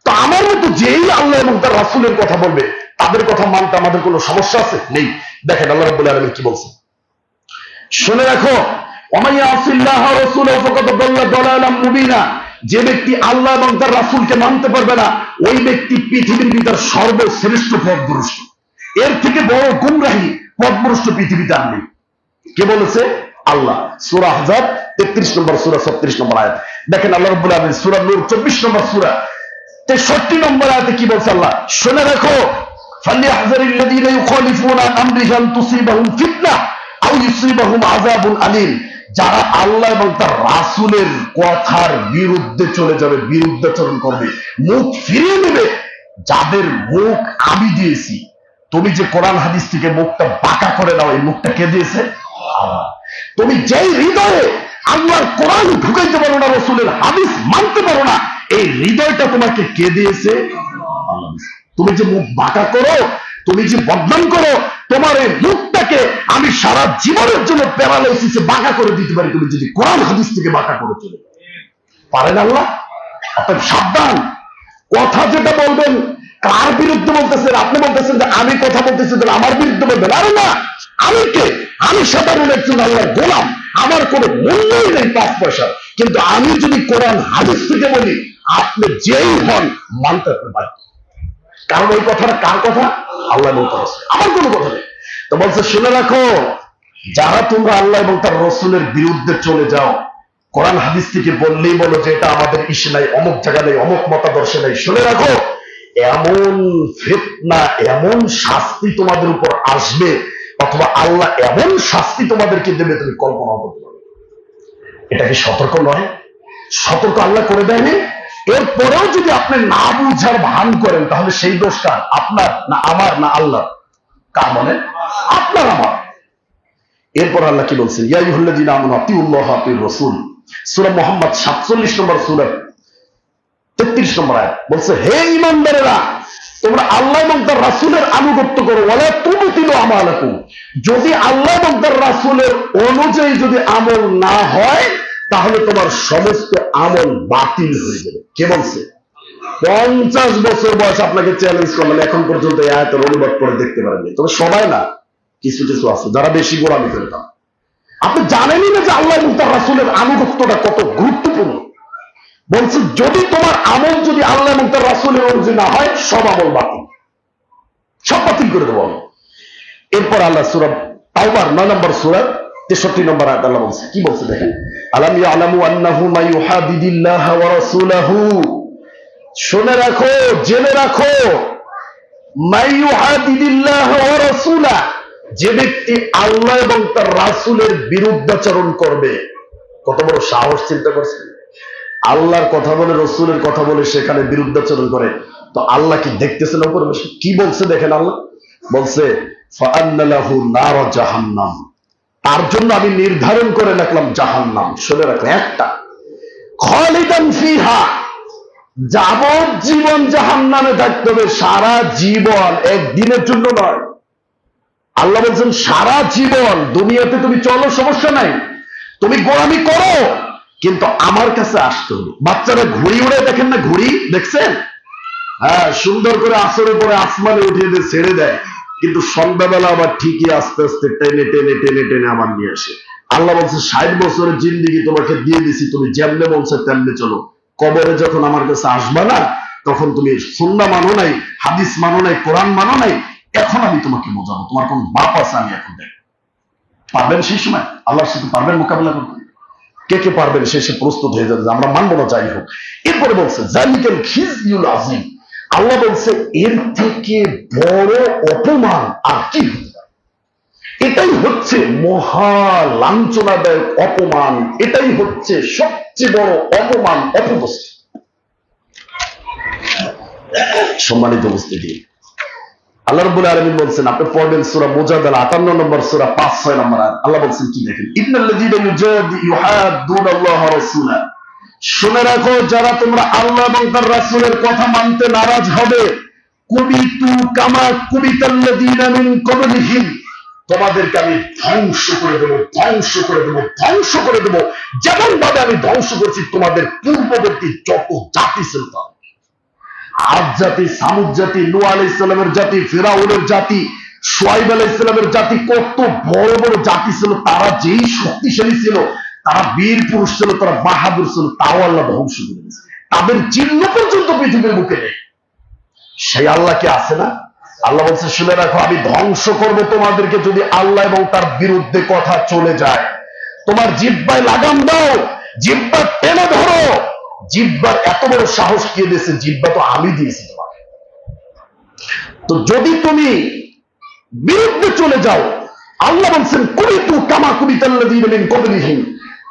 [SPEAKER 1] তো আমার মতো যেই আল্লাহ এবং তার রাসূলের কথা বলবে, তাদের কথা মানতে আমাদের কোনো সমস্যা আছে? নেই। দেখেন আল্লাহ রাব্বুল আলামিন কি বলছেন, শুনে রাখো, যে ব্যক্তি আল্লাহ এবং তার রাসূলকে মানতে পারবে না, ওই ব্যক্তি পৃথিবীর ভিতর সর্বশ্রেষ্ঠ পথভ্রষ্ট। এর থেকে বড় গুমরাহি পথভ্রষ্ট পৃথিবীতে আর নেই। কে বলেছে? আল্লাহ। সূরা আহজাব 33 নম্বর সূরা 36 নম্বর আয়াত দেখেন, আল্লাহ রাব্বুল আলামিন সূরা নূর 24 নম্বর সূরা 63 নম্বর আয়াতে কি বলছে আল্লাহ? শুনে রাখো, ফালিয়াহযারিল্লাযীনা ইউখালিফুনা আন আমরিহি আন তুসিবাহুম ফিতনাহ আও ইউসিবাহুম আযাবুন আলীম। যারা আল্লাহ এবং তার রাসূলের কথার বিরুদ্ধে চলে যাবে, বিরুদ্ধাচরণ করবে, মুখ ফিরিয়ে নেবে, যাদের মুখ আমি দিয়েছি। তুমি যে কোরআন হাদিস থেকে মুখটা বাঁকা করে দাও, এই মুখটা কে দিয়েছে? আল্লাহ। তুমি যেই হৃদয়ে আল্লাহর কোরআন ঢুকাইতে পারো না, রাসূলের হাদিস মানতে পারো না, এই হৃদয়টা তোমাকে কে দিয়েছে? আল্লাহ। তুমি যে মুখ বাঁকা করো, তুমি যে বদনাম করো, তোমার এই মুখটাকে আমি সারা জীবনের জন্য প্যারালাইসিসে বাঁকা করে দিতে পারি, তুমি যদি কোরআন হাদিস থেকে বাঁকা করে চলে পারেন আল্লাহ। অতএব সাবধান, কথা যেটা বলবেন কার বিরুদ্ধে বলতেছেন? আপনি বলতেছেন যে আমি কথা বলতেছি, তাহলে আমার বিরুদ্ধে বলবেন। আরে না, আমি কে? আমি সাধারণ একজন আল্লাহর গোলাম, আমার কোনো মূল্যই নেই 5 পয়সা। কিন্তু আমি যদি কোরআন হাদিস থেকে বলি, আপনি যেই হন মানতে পারেন, কারণ ওই কথাটা কার কথা? আল্লাহ বলতে আছে, আমার কোনো কথা নেই। তো বলছে শুনে রাখো, যারা তোমরা আল্লাহ এবং তার রসুলের বিরুদ্ধে চলে যাও, কোরআন হাদিস থেকে বললেই বলো যে এটা আমাদের ইসে নাই, অমুক জায়গা নেই, অমুক মতাদর্শে নাই, শুনে রাখো, এমন ফিতনা, এমন শাস্তি তোমাদের উপর আসবে, অথবা আল্লাহ এমন শাস্তি তোমাদেরকে দেবে তুমি কল্পনা করতে পারবে। এটা কি সতর্ক নয়? সতর্ক আল্লাহ করে দেয়নি? এরপরেও যদি আপনি না বুঝার ভান করেন, তাহলে সেই দোষটা আপনার না আমার না আল্লাহ? কার বলেন? আপনার, আমার। এরপর আল্লাহ কি বলছেন? ইয়া আইয়ুহাল্লাযীনা আমানু আতিউল্লাহ ওয়া আতিউর রাসূল, সূরা মুহাম্মদ 47 নম্বর সূরা 33 নম্বর আয়াত বলছে, হে ঈমানদারেরা, তোমরা আল্লাহ এবং তার রাসূলের আনুগত্য করো, ওয়ালা তুবতিলু আমালাকুম। যদি আল্লাহ এবং তার রাসূলের অনুযায়ী যদি আমল না হয়, তাহলে তোমার সমস্ত আমল বাতিল হয়ে যাবে। কে বলছে? 50 বছর বয়স আপনাকে চ্যালেঞ্জ করলেন, এখন পর্যন্ত এই আয়াতের অনুবাদ করে দেখতে পারেননি। তবে সবাই না, কিছু কিছু আছে যারা বেশি গোলামি করে। আপনি জানেনই না যে আল্লাহ এবং তার রাসূলের আনুগত্যটা কত গুরুত্বপূর্ণ। বলছে যদি তোমার আমল যদি আল্লাহ এবং তার রাসূলের অনুযায়ী না হয়, সব আমল বাতিল, সব বাতিল করে দেবো আমি। এরপর আল্লাহ সূরা তাওবার 9 নম্বর সূরা 63 নম্বর আয়াত আল্লাহ বলছে, কি বলছে দেখেন, আলাম ইয়ালামু আন্নাহু মা ইউহাদিদিল্লাহ ওয়া রাসূলাহু। শুনে রাখো, জেনে রাখো, মা ইউহাদিদিল্লাহ ওয়া রাসূলা, যে ব্যক্তি আল্লাহ এবং তার রাসূলের বিরুদ্ধাচরণ করবে। কত বড় সাহস, চিন্তা করছেন? আল্লাহর কথা বলে, রসুলের কথা বলে সেখানে বিরুদ্ধাচরণ করে, তো আল্লাহ কি দেখতেছেন উপরে বসে? কি বলছে দেখেন, আল্লাহ বলছে ফাআন্না লাহু নার জাহান্নাম, তার জন্য আমি নির্ধারণ করে রাখলাম জাহান্নাম। শুনে রাখো, একটা খালিদান ফিহা, যাবজ্জীবন জাহান্নামে থাকতে হবে, সারা জীবন, একদিনের জন্য নয়। আল্লাহ বলছেন সারা জীবন। দুনিয়াতে তুমি চলো, সমস্যা নাই, তুমি গোলামি করো, কিন্তু আমার কাছে আসতে হবে। বাচ্চারা ঘুড়ি উড়ে, দেখেন না ঘুড়ি, দেখছেন? হ্যাঁ, সুন্দর করে আসরের পরে আসমানে উঠিয়ে দিয়ে ছেড়ে দেয়, কিন্তু সন্ধ্যাবেলা আবার ঠিকই আস্তে আস্তে টেনে টেনে টেনে টেনে আবার নিয়ে আসে। আল্লাহ বলছে 60 বছরের জিন্দিগি তোমাকে দিয়ে দিছি, তুমি যেমনে বলছে তেমনে চলো। কবরে যখন আমার কাছে আসবা না, তখন তুমি সুন্নাহ মানো নাই, হাদিস মানো নাই, কোরআন মানো নাই, এখন আমি তোমাকে বোঝাবো। তোমার কোন বাপ আছে আমি এখন দেখ। পারবেন সেই সময় আল্লাহর সাথে পারবেন মোকাবিলা করতে? কে কে পারবেন সে প্রস্তুত হয়ে যাবে, আমরা মানবো না, যাই হোক। এরপরে বলছে যালিকাল খিজয়ুল আযীম, আল্লাহ বলছে এর থেকে বড় অপমান আর কি হতে পারে? এটাই হচ্ছে মহা লাঞ্ছনাদায়ক অপমান, এটাই হচ্ছে সবচেয়ে বড় অপমান, অপদস্থ। সম্মানিত উপস্থিতি, আল্লাহ রাব্বুল আলামিন বলছেন, আপনি পড়বেন সূরা মুজাদালা 58 নম্বর সূরা 5-6 নম্বর আয়াত। আল্লাহ বলছেন কি দেখেন, ইন্নাল্লাযীনা ইউহাদ্দুনাল্লাহ ওয়া রাসূলা, শুনে রাখো, যারা তোমরা আল্লাহ এবং তার রাসূলের কথা মানতে নারাজ হবে, কুবিতু কামা কুবিতাল্লাযীনা মিন ক্বাবলিহিম, তোমাদেরকে আমি ধ্বংস করে দেব, ধ্বংস করে দেব, ধ্বংস করে দেব, যেমন ভাবে আমি ধ্বংস করেছি তোমাদের পূর্ববর্তী যত জাতি ছিল। আদ জাতি, সামুদ জাতি, নূহ আলাইহিস সালামের জাতি, ফিরাউনের জাতি, শুআয়ব আলাইহিস সালামের জাতি, কত বড় বড় জাতি ছিল। তারা যেই শক্তিশালী ছিল, তারা বীর পুরুষ ছিল, তারা বাহাদুর ছিল, তাও আল্লাহ ধ্বংস করে দিয়েছে। তাদের চিহ্ন পর্যন্ত পৃথিবীর বুকে নেই। সেই আল্লাহ কি আছে না? আল্লাহ বলছে শুনে রাখো, আমি ধ্বংস করব তোমাদেরকে যদি আল্লাহ এবং তার বিরুদ্ধে কথা চলে যায়। তোমার জিহ্বায় লাগাম দাও, জিহ্বা টেনে ধরো। জিহ্বার এত বড় সাহস কে দিয়েছে? জিহ্বা তো আমি দিয়েছি তোমাকে। তো যদি তুমি বিরুদ্ধে চলে যাও, আল্লাহ বলছেন কুবিতু কামা কুবিতাল্লাযীনা মিন ক্বাবলিহিম,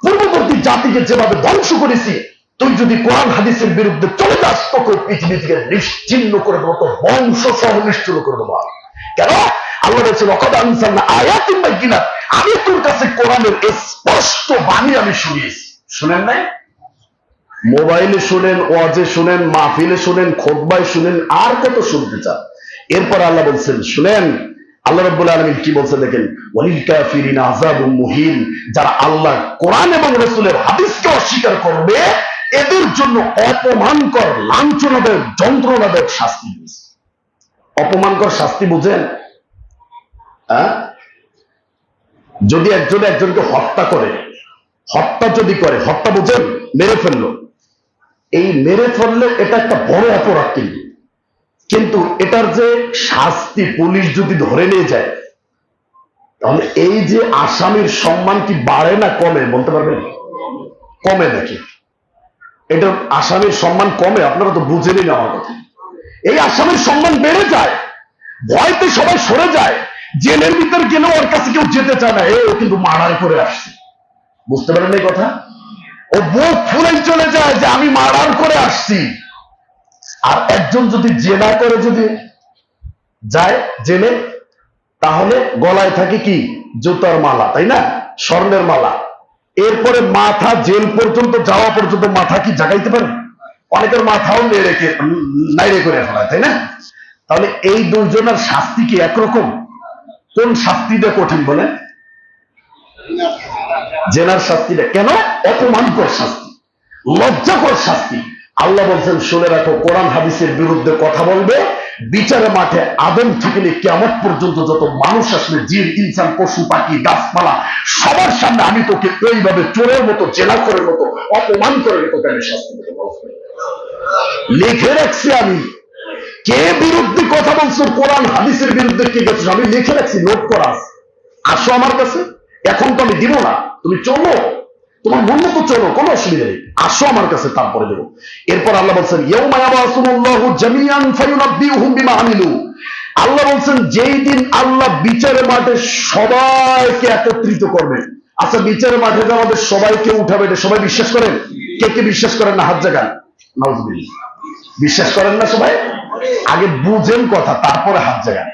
[SPEAKER 1] পূর্ববর্তী জাতিকে যেভাবে ধ্বংস করেছি, তুই যদি কোরআন হাদিসের বিরুদ্ধে চলে যাস, তোকে পৃথিবী থেকে নিশ্চিহ্ন করে দেবো, তো বংশ সহ নিশ্চিহ্ন করে দেবো। কেন? আল্লাহ বলছেন ওয়াকাদ আনজালনা আয়াতিন বাইয়িনাত, আমি তোর কাছে কোরআনের স্পষ্ট বাণী আমি শুনিয়েছি। শুনেন নাই? মোবাইলে শুনেন, ওয়াজে শুনেন, মাহফিলে শুনেন, খুতবায় শুনেন, আর কত শুনতে চান? এরপর আল্লাহ বলছেন শুনেন, আল্লাহ রাব্বুল আলামিন কি বলছে দেখেন, ওয়ালিল কাফিরিনা আযাবুম মুহিন, যারা আল্লাহ কোরআন এবং রাসূলের হাদিসকে অস্বীকার করবে, এদের জন্য অপমানকর, লাঞ্ছনাদায়ক, যন্ত্রণাদায়ক শাস্তি রয়েছে। অপমানকর শাস্তি বুঝেন? যদি একজন একজনকে হত্যা করে, হত্যা যদি করে, হত্যা বুঝেন, মেরে ফেললো, এই মেরে ফেললে এটা একটা বড় অপরাধ, কিন্তু এটার যে শাস্তি পুলিশ যদি ধরে নিয়ে যায়, তাহলে এই যে আসামির সম্মান কি বাড়ে না কমে বলতে পারবেন? কমে নাকি? এটা আসামির সম্মান কমে? আপনারা তো বুঝেনই না আমার কথা। এই আসামির সম্মান বেড়ে যায়, ভয়তে সবাই সরে যায়, জেলের ভিতর গেলেও ওর কাছে কেউ যেতে চায় না, ও কিন্তু মার্ডার করে আসছে। বুঝতে পারেন এই কথা? ও বুক ফুলে চলে যায় যে আমি মার্ডার করে আসছি। আর একজন যদি জেনা করে যদি যায় জেলে, তাহলে গলায় থাকে কি? জুতার মালা, তাই না? স্বর্ণের মালা। এরপরে মাথা জেল পর্যন্ত যাওয়া পর্যন্ত মাথা কি জাগাইতে পারে? অনেকের মাথাও নাইড়ে করে ফেলায়, তাই না? তাহলে এই দুজনের শাস্তি কি একরকম? কোন শাস্তিটা কঠিন বলে? জেনার শাস্তিটা কেন? অপমানকর শাস্তি, লজ্জাকর শাস্তি। আল্লাহ বলছেন শুনে রাখো, কোরআন হাদিসের বিরুদ্ধে কথা বলবে, বিচারের মাঠে আদম থেকে নিয়ে কিয়ামত পর্যন্ত যত মানুষ আসবে, জিন, ইনসান, পশু, পাখি, গাছপালা, সবার সামনে আমি তোকে ওইভাবে চোরের মতো, জেলাখোরের মতো, অপমান করে তোকে আমি শাস্তি দেবো। লিখে রাখছি আমি, কে বিরুদ্ধে কথা বলছো, কোরআন হাদিসের বিরুদ্ধে কে গেছো, আমি লিখে রাখছি, নোট করা আছে। আসো আমার কাছে, এখন তো আমি দিব না, তুমি চলো, তোমার মন মতো চলো, কোনো অসুবিধা নেই, আসো আমার কাছে, তারপরে দেবো। এরপর আল্লাহ বলছেন ইয়াউমা ইয়াবাসুল্লাহু জামিআন ফায়ুনাব্বিউহুম বিমা আমিলু, আল্লাহ বলছেন যেই দিন আল্লাহ বিচারের মাঠে সবাইকে একত্রিত করবে। আচ্ছা, বিচারের মাঠে যে আমাদের সবাইকে উঠাবে, এটা সবাই বিশ্বাস করেন? কে কে বিশ্বাস করেন না? হাত জাগান। নাউযুবিল্লাহ। বিশ্বাস করেন না সবাই? আগে বুঝেন কথা, তারপরে হাত জাগান।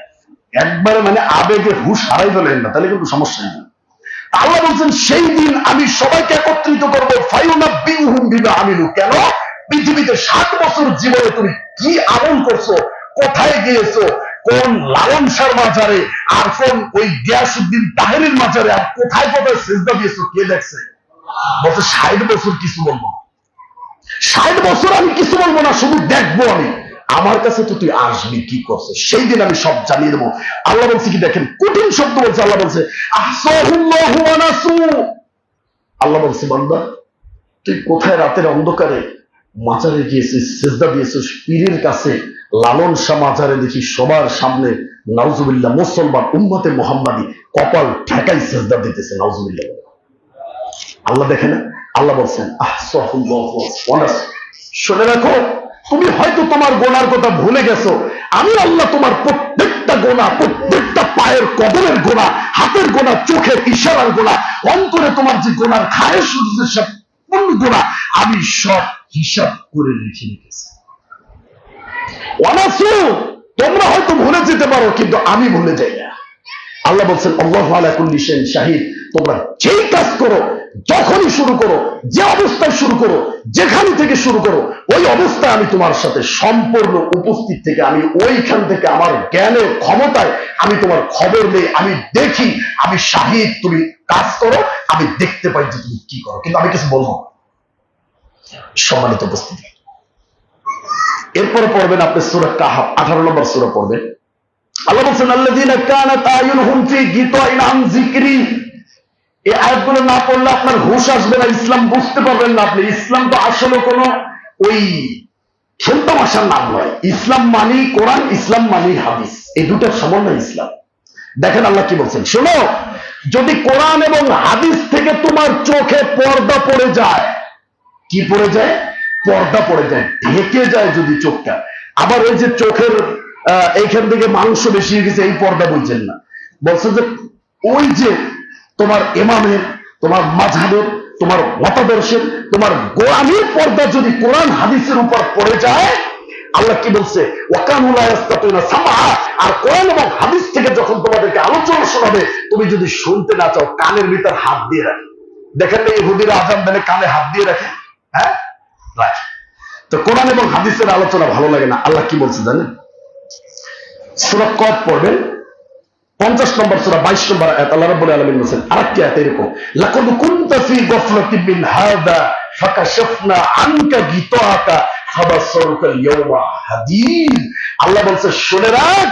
[SPEAKER 1] একবারে মানে আবেগে হুশ হারাই ফেলেন না, তাহলে কিন্তু সমস্যা নেই। আল্লাহ বলছেন সেই দিন আমি সবাইকে একত্রিত করবো, ফায়ুনাব্বিউহুম বিমা আমিলু। কেন? পৃথিবীতে 7 বছর জীবনে তুমি কি আমল করছো, কোথায় গিয়েছো, কোন লালন শাহর মাজারে, আর কোন ওই গিয়াসউদ্দিন তাহেরির মাজারে, আর কোথায় কোথায় সিজদা দিয়েছো, কে দেখছে? বলছে 60 বছর কিছু বলবো না, 60 বছর আমি কিছু বলবো না, শুধু দেখবো আমি। আমার কাছে তো তুই আসবি, কি করছে সেই দিন আমি সব জানিয়ে দেবো। আল্লাহ বলছে কি দেখেন, কঠিন শব্দ বলছে। আল্লাহ বলছে আহসাহুল্লাহু ওয়া নাসু, আল্লাহ বলছে বান্দা তুই কোথায় রাতের অন্ধকারে মাজারে গিয়েছিস, সিজদা দিয়েছিস, পীরের কাছে, লালন শাহ মাজারে দেখি সবার সামনে নাউজুবিল্লাহ মুসলমান উম্মতে মুহাম্মাদি কপাল ঠেকাই সিজদা দিতেছে, নাউজুবিল্লাহ। আল্লাহ দেখে না? আল্লাহ বলছেন আহসাহুল্লাহু ওয়া নাসু, শুনে রাখো, তুমি হয়তো তোমার গোনার কথা ভুলে গেছো, আমি আল্লাহ তোমার প্রত্যেকটা গোনা, প্রত্যেকটা পায়ের কদমের গোনা, হাতের গোনা, চোখের ইশারার গোনা, অন্তরে তোমার যে গোনার খায় সূর্যের সব কোন গোনা, আমি সব হিসাব করে রেখে রেখেছি। ওয়ানাসু, তোমরা হয়তো ভুলে যেতে পারো, কিন্তু আমি ভুলে যাই না। আল্লাহ বলছেন আল্লাহু আলা কুল্লি শাইইন শাহিদ, তোমরা যেই কাজ করো, যখনই শুরু করো, যে অবস্থায় শুরু করো, যেখান থেকে শুরু করো, ওই অবস্থায় আমি তোমার সাথে সম্পূর্ণ উপস্থিত থেকে, আমি ওইখান থেকে আমার জ্ঞানের ক্ষমতায় আমি তোমার খবর নেই, আমি দেখি, আমি শাহিদ। তুমি কাজ করো, আমি দেখতে পাই যে তুমি কি করো, কিন্তু আমি কিছু বলবো না। সম্মানিত উপস্থিতি, এরপরে পড়বেন আপনি সূরা কাহফ 18 নম্বর সূরা পড়বেন। আল্লাহ বলছেন আল্লাযীনা কানাত আয়ুনহুম ফি গিতাইন আন যিকরি, এই আয়াতগুলো না পড়লে আপনার হুঁশ আসবে না, ইসলাম বুঝতে পারবেন না আপনি। ইসলাম তো আসলে কোনো ওই খেলতামাশার নাম নয়। ইসলাম মানি কোরআন, ইসলাম মানি হাদিস, এই দুটার সমন্বয় ইসলাম। দেখেন আল্লাহ কি বলছেন, শোনো, যদি কোরআন এবং হাদিস থেকে তোমার চোখে পর্দা পড়ে যায়, কি পড়ে যায়? পর্দা পড়ে যায়, ঢেকে যায় যদি চোখটা। আবার ওই যে চোখের এইখান থেকে মাংস বেশি হয়ে গেছে, এই পর্দা বুঝছেন না। বলছে যে ওই যে তোমার ইমামের, তোমার মাযহাবের, তোমার মতাদর্শের, তোমার গোলামীর পর্দা যদি কোরআন হাদিসের উপর পড়ে যায়, আল্লাহ কি বলছে, ওয়াকানু লা ইয়াস্তাতুনা সামআ। আর কোরআন এবং হাদিস থেকে যখন তোমাদেরকে আলোচনা শোনাবে, তুমি যদি শুনতে না চাও, কানের ভিতর হাত দিয়ে রাখে। দেখেন না ইহুদিরা আযান দিলে কানে হাত দিয়ে রাখে, হ্যাঁ রাখে। তো কোরআন এবং হাদিসের আলোচনা ভালো লাগে না। আল্লাহ কি বলছে জানেন? সূরা কফ পড়বেন, 50 নম্বর সূরা 22 নম্বর আয়াত। আল্লাহ রাব্বুল আলামিন বলেন আরেকটি আয়াতে এরকম, লাকাদ কুনতা ফী গাফলাতিন মিন হাযা ফাকাশাফনা আনকা গিতাআকা ফাবাসসারুকা আল-ইয়াওমা হাদীদ। আল্লাহ বলছে, শুনে রাখ,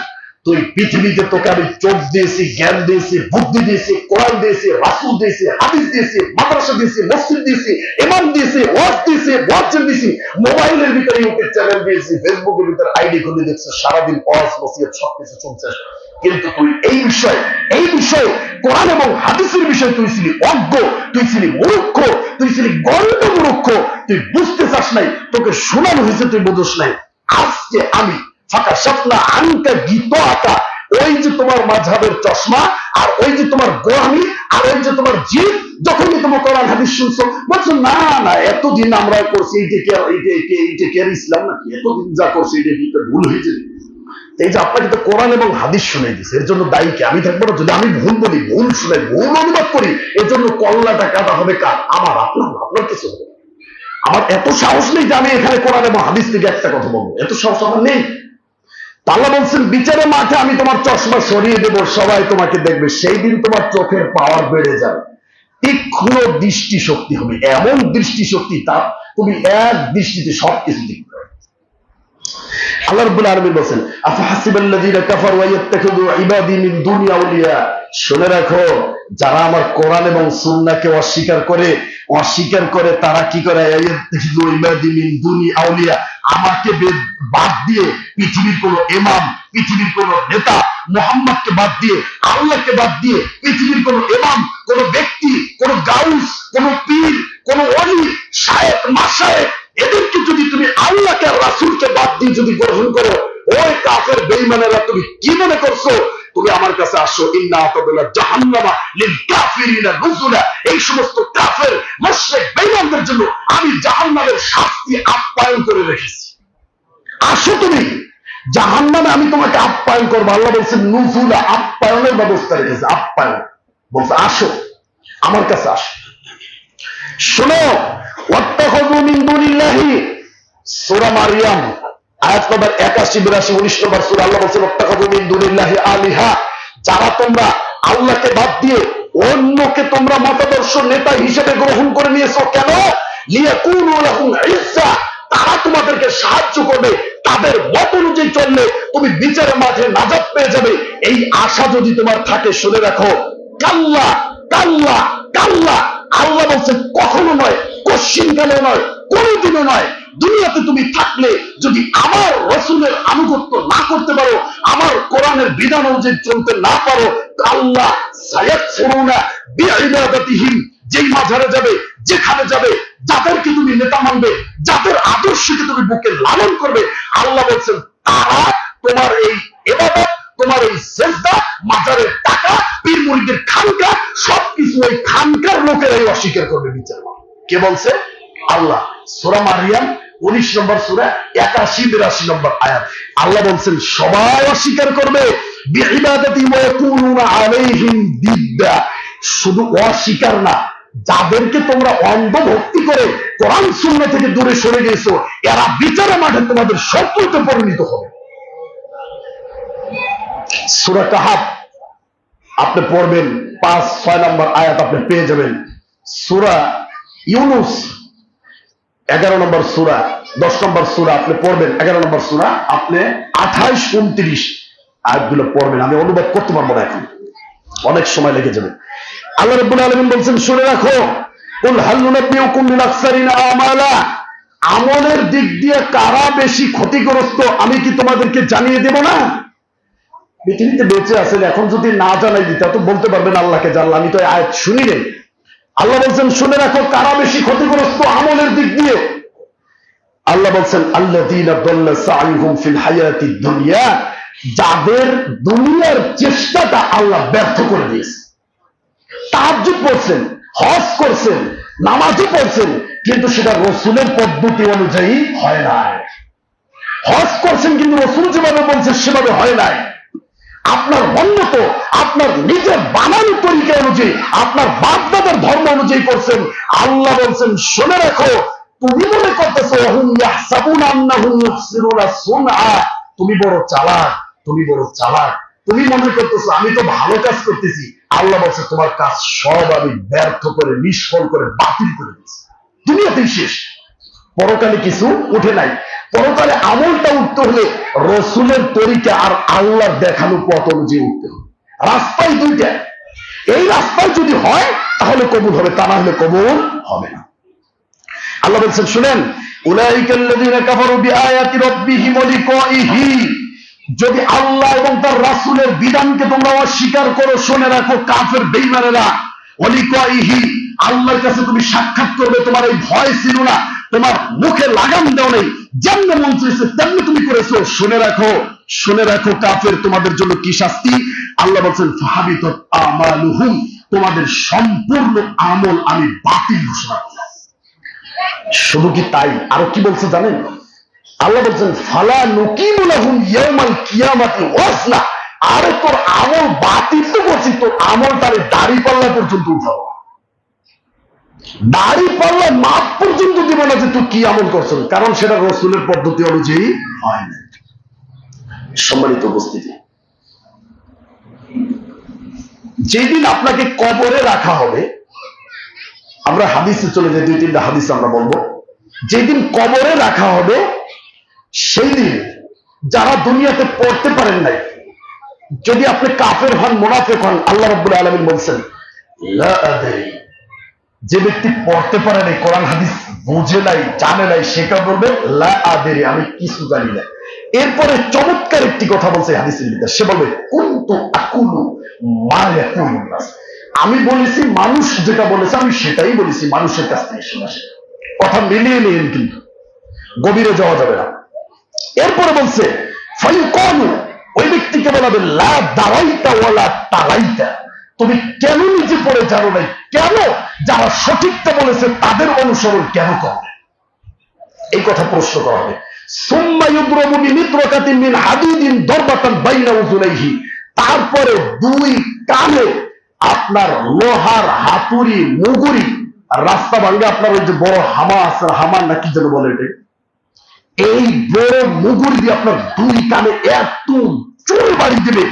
[SPEAKER 1] তুই পৃথিবীতে তোকে আমি চোখ দিয়েছি, জ্ঞান দিয়েছি, বুদ্ধি দিয়েছি, কোরআন দিয়েছি, রাসূল দিয়েছি, হাদিস দিয়েছি, মাদ্রাসা দিয়েছি, মসজিদ দিয়েছি, ইমাম দিয়েছি, ওয়াজ দিয়েছি, ওয়াজিব দিয়েছি, মোবাইলের ভিতরে ইউটিউব চ্যানেল দিয়েছি, ফেসবুকের ভিতরে আইডি খুলে দেখছিস, সারাদিন ওয়াজ নসিহত সবকিছু শুনছিস, কিন্তু তুই এই বিষয়ে কোরআন এবং হাদিসের বিষয়ে তুই ছিলি অজ্ঞ, তুই ছিলি মূর্খ, তুই ছিলি গণ্ড মূর্খ, তুই বুঝতে চাস নাই, তোকে শোনানো হয়েছে, তুই বুঝোস নাই। আজকে আমি ফাকাশাফনা আনকা গিতাআকা, ওই যে তোমার মাযহাবের চশমা, আর ওই যে তোমার গোলামি, আর ওই যে তোমার জিদ, যখনই তোমার কোরআন হাদিস শুনছো, বলছো না না, এতদিন আমরা করছি, এইটা কি আর ইসলাম নাকি? এতদিন যা করছি এটা কি ভুল হয়েছে? এই যে আপনাকে তো কোরআন এবং হাদিস শুনে দিচ্ছে, এর জন্য দায়ী কে? আমি থাকবো না? যদি আমি ভুল বলি, ভুল শুনে ভুল অনুবাদ করি, এর জন্য কল্লাটা কাটা হবে কার? আমার, আপনার কিছু হবে। আমার এত সাহস নেই যে আমি এখানে কোরআন এবং হাদিস থেকে একটা কথা বলবো, এত সাহস আমার নেই। আল্লাহ বলছেন, বিচারের মাঠে আমি তোমার চশমা সরিয়ে দেব, সবাই তোমাকে দেখবে, সেই দিন তোমার চোখের পাওয়ার বেড়ে যাবে, তীক্ষ্ণ দৃষ্টি শক্তি হবে, এমন দৃষ্টি শক্তি তা তুমি এক দৃষ্টিতে সবকিছু দেখবে। আল্লাহ রাব্বুল আলামিন বলেন, আফাহাসিবাল্লাযীনা কাফারু ওয়া ইয়াত্তাখিযু ইবাদি মিন দুনি আউলিয়া। শুনে রাখো, যারা আমার কোরআন এবং সুন্নাহকে অস্বীকার করে তারা কি করে? ইয়াত্তাখিযু ইবাদি মিন দুনি আউলিয়া, আমাকে বাদ দিয়ে, পৃথিবীর কোন ইমাম, পৃথিবীর কোন নেতা, মুহাম্মদকে বাদ দিয়ে, আল্লাহকে বাদ দিয়ে, পৃথিবীর কোন ইমাম, কোন ব্যক্তি, কোন গাউস, কোন পীর, কোন ওলি, শায়েখ, মাশায়েখ, এদেরকে যদি তুমি আল্লাহকে আর রাসূলকে বাদ দিয়ে যদি গ্রহণ করো, ওই কাফের বেঈমানেরা, তুমি কি মনে করছো? তুমি আমার কাছে আসো, ইন্না আতাদুল্লাহ জাহান্নামা লিল কাফিরিনা নুজুলা। এই সমস্ত কাফের মুশরিক বেঈমানদের জন্য আমি জাহান্নামের শাস্তি আপ্যায়ন করে রেখেছি। আসো তুমি জাহান্নামে, আমি তোমাকে আপ্যায়ন করবো। আল্লাহ বলছেন নুজুলা, আপ্যায়নের ব্যবস্থা রেখেছে, আপ্যায়ন। বলছে আসো আমার কাছে আসো। শোনো, ওয়াত্তাখাযু মিন দুনিল্লাহি, সূরা মারইয়াম আয়াত নম্বর 81, 82, 19 নম্বর সূরা। আল্লাহ বলেন ওয়াত্তাখাযু মিন দুনিল্লাহি আলিহা, যারা তোমরা আল্লাহকে বাদ দিয়ে অন্যকে তোমরা মতাদর্শ নেতা হিসেবে গ্রহণ করে নিয়েছো, কেন? লিয়াকুনু লাহুম ইজ্জা, তারা তোমাদেরকে সাহায্য করবে, তাদের মত অনুযায়ী চললে তুমি বিচারের মাঠে নাজাত পেয়ে যাবে। এই আশা যদি তোমার থাকে, শুনে রাখো, কাল্লা কাল্লা কাল্লা। আল্লাহ বলছেন কখনো নয়, কশ্চিনকালে নয়, কোনদিনও নয়। দুনিয়াতে তুমি থাকলে যদি আমার রাসূলের আনুগত্য না করতে পারো, আমার কোরআনের বিধান অনুযায়ী চলতে না পারো, আল্লাহ সায়াকফুরুনা বিইবাদাতিহিম, যেই মাঝারে যাবে, যেখানে যাবে, যাদেরকে তুমি নেতা মানবে, যাদের আদর্শকে তুমি বুকে লালন করবে, আল্লাহ বলছেন তারা তোমার এই ইবাদত, তোমার এই সেজদা, মাজারের টাকা, পীর মুরিদের খানকা, সবকিছু ওই খানকার লোকেরাই অস্বীকার করবে বিচার। কে বলছে? আল্লাহ। সূরা মারইয়াম 19 নম্বর সূরা 81, 82 নম্বর আয়াত। আল্লাহ বলছেন সবাই অস্বীকার করবে, বিইবাদাতিহিম ওয়া ইয়াকুনুনা আলাইহিম দিদ্দা। শুধু অস্বীকার না, যাদেরকে তোমরা অন্ধ ভক্তি করে কোরআন সুন্নাহ থেকে দূরে সরে গেছো, এরা বিচারের মাঠে তোমাদের শত্রুতে পরিণত হবে। সূরা কাহাফ আপনি পড়বেন, 5-6 নম্বর আয়াত আপনি পেয়ে যাবেন। সূরা ইউনুস 11 নম্বর সূরা, 10 নম্বর সূরা আপনি পড়বেন, 11 নম্বর সূরা আপনি 28-29 আয়াতগুলো পড়বেন। আমি অনুবাদ করতে পারবো না, এখন অনেক সময় লেগে যাবে। আল্লাহ রাব্বুল আলামিন বলছেন শুনে রাখো, কুল হাল নুনাব্বিউকুম বিল আকসারিনা আমালা, আমলের দিক দিয়ে কারা বেশি ক্ষতিগ্রস্ত আমি কি তোমাদেরকে জানিয়ে দেব না? পৃথিবীতে বেঁচে আছেন, এখন যদি না জানাই দিতা তো বলতে পারবেন আল্লাহকে জানলাম, আমি তো এই আয়াত শুনি নেই। আল্লাহ বলছেন শুনে রাখো কারা বেশি ক্ষতিগ্রস্ত আমলের দিক দিয়ে। আল্লাহ বলছেন আল্লাযীনা দাল্লা সাইহুম ফিল হায়াতিদ দুনিয়া, যাদের দুনিয়ার চেষ্টাটা আল্লাহ ব্যর্থ করে দিয়েছে। তাহাজ্জুদ পড়ছেন, হজ করছেন, নামাজও পড়ছেন, কিন্তু সেটা রাসূলের পদ্ধতি অনুযায়ী হয় নাই। হজ করছেন কিন্তু রাসূল যেভাবে বলছে সেভাবে হয় নাই। আপনার মন্নত আপনার নিজের বানানো তরিকা অনুযায়ী, আপনার বাপ দাদার ধর্ম অনুযায়ী করছেন। আল্লাহ বলছেন শুনে রাখো, তুমি মনে করতেছো হুম ইয়াহসাবুনা আন্নাহুম ইউহসিনুনা সুনআ, তুমি বড় চালাক, তুমি বড় চালাক, তুমি মনে করতেছো আমি তো ভালো কাজ করতেছি। আল্লাহ বলছে তোমার কাজ সব আমি ব্যর্থ করে, নিষ্ফল করে, বাতিল করে দিয়েছি। দুনিয়াতেই শেষ, পরকালে কিছু উঠে নাই। পরকালে আমলটা উঠতে হলে রসুলের তরিকা আর আল্লাহর দেখানো পথ অনুযায়ী উঠতে হবে। রাস্তায় দুইটা, এই রাস্তায় যদি হয় তাহলে কবুল হবে, তা না হলে কবুল হবে না। আল্লাহ বলছেন শুনেন, উলাইকাল্লাযীনা কাফারু বিআয়াতি রাব্বিহিম ওয়া লিকাইহি, যদি আল্লাহ এবং তার রাসূলের বিধানকে তোমরা অস্বীকার করো, শুনে রাখো কাফের বেঈমানেরা, ওয়া লিকাইহি, আল্লাহর কাছে তুমি সাক্ষাৎ করবে, তোমার এই ভয় ছিল না, তোমার মুখে লাগাম দাও নেই, যেমন মন চাইছে তেমনি তুমি করেছো। শুনে রাখো, শুনে রাখো কাফের তোমাদের জন্য কি শাস্তি। আল্লাহ বলছেন ফাহাবিতাত আমালুহুম, তোমাদের সম্পূর্ণ আমল আমি বাতিল ঘোষণা করলাম। শুধু কি তাই, আরো কি বলছে জানেন? আল্লাহ বলছেন ফালা নুকিমু লাহুম ইয়াউমাল কিয়ামাতি ওয়াজনা, আরে তোর আমল বাতিল তো করছিস, তোর আমল তারে দাড়ি পাল্লা পর্যন্ত উঠাও, দাড়ি পাল্লা মাপ পর্যন্ত দিব না যে তুই কি আমল করছেন, কারণ সেটা রাসূলের পদ্ধতি অনুযায়ী হয় না। সম্মানিত উপস্থিতি, যেদিন আপনাকে কবরে রাখা হবে, আমরা হাদিসে চলে যাই, 2-3টা হাদিস আমরা বলবো। যেদিন কবরে রাখা হবে সেই দিন যারা দুনিয়াতে পড়তে পারেন নাই, যদি আপনি কাফের হন, মুনাফিক হন, আল্লাহ রাব্বুল আলামিন বলছেন লা আদরি, যে ব্যক্তি পড়তে পারে নাই, কোরআন হাদিস বুঝে নাই, জানে নাই, সেটা বলবে লা আদরি, আমি কিছু জানি না। এরপরে চমৎকার একটি কথা বলছে হাদিসের ভিতরে, সে বলবে কুনতু আকুলু মা ইয়াকুলুন নাস, আমি বলেছি মানুষ যেটা বলেছে আমি সেটাই বলেছি, মানুষের কাছ থেকে শোনা। কথা মিলিয়ে নিন, কিন্তু গভীরে যাওয়া যাবে না। এরপরে বলছে ফায়ুকালু, ওই ব্যক্তিকে বলা হবে লা দারাইতা ওয়ালা তালাইতা, তুমি কেন নিজে পড়ে জানো নাই, কেন যারা সঠিকটা বলেছে তাদের অনুসরণ কেন করবে, এই কথা প্রশ্ন করা হবে। সুম্মা ইউদরাবু বিমিত্রাকাতিন মিন হাদিদিন দারবাতান বাইনা উযুনাইহি, তারপরে দুই কানে আপনার লোহার হাতুড়ি মুগুরি, রাস্তা ভাঙে আপনার ওই যে বড় হামা আছে, হামার না কি যেন বলে, এটা এই বড় মুগুরি দিয়ে আপনার দুই কানে এত চোর বাড়ি দেবে।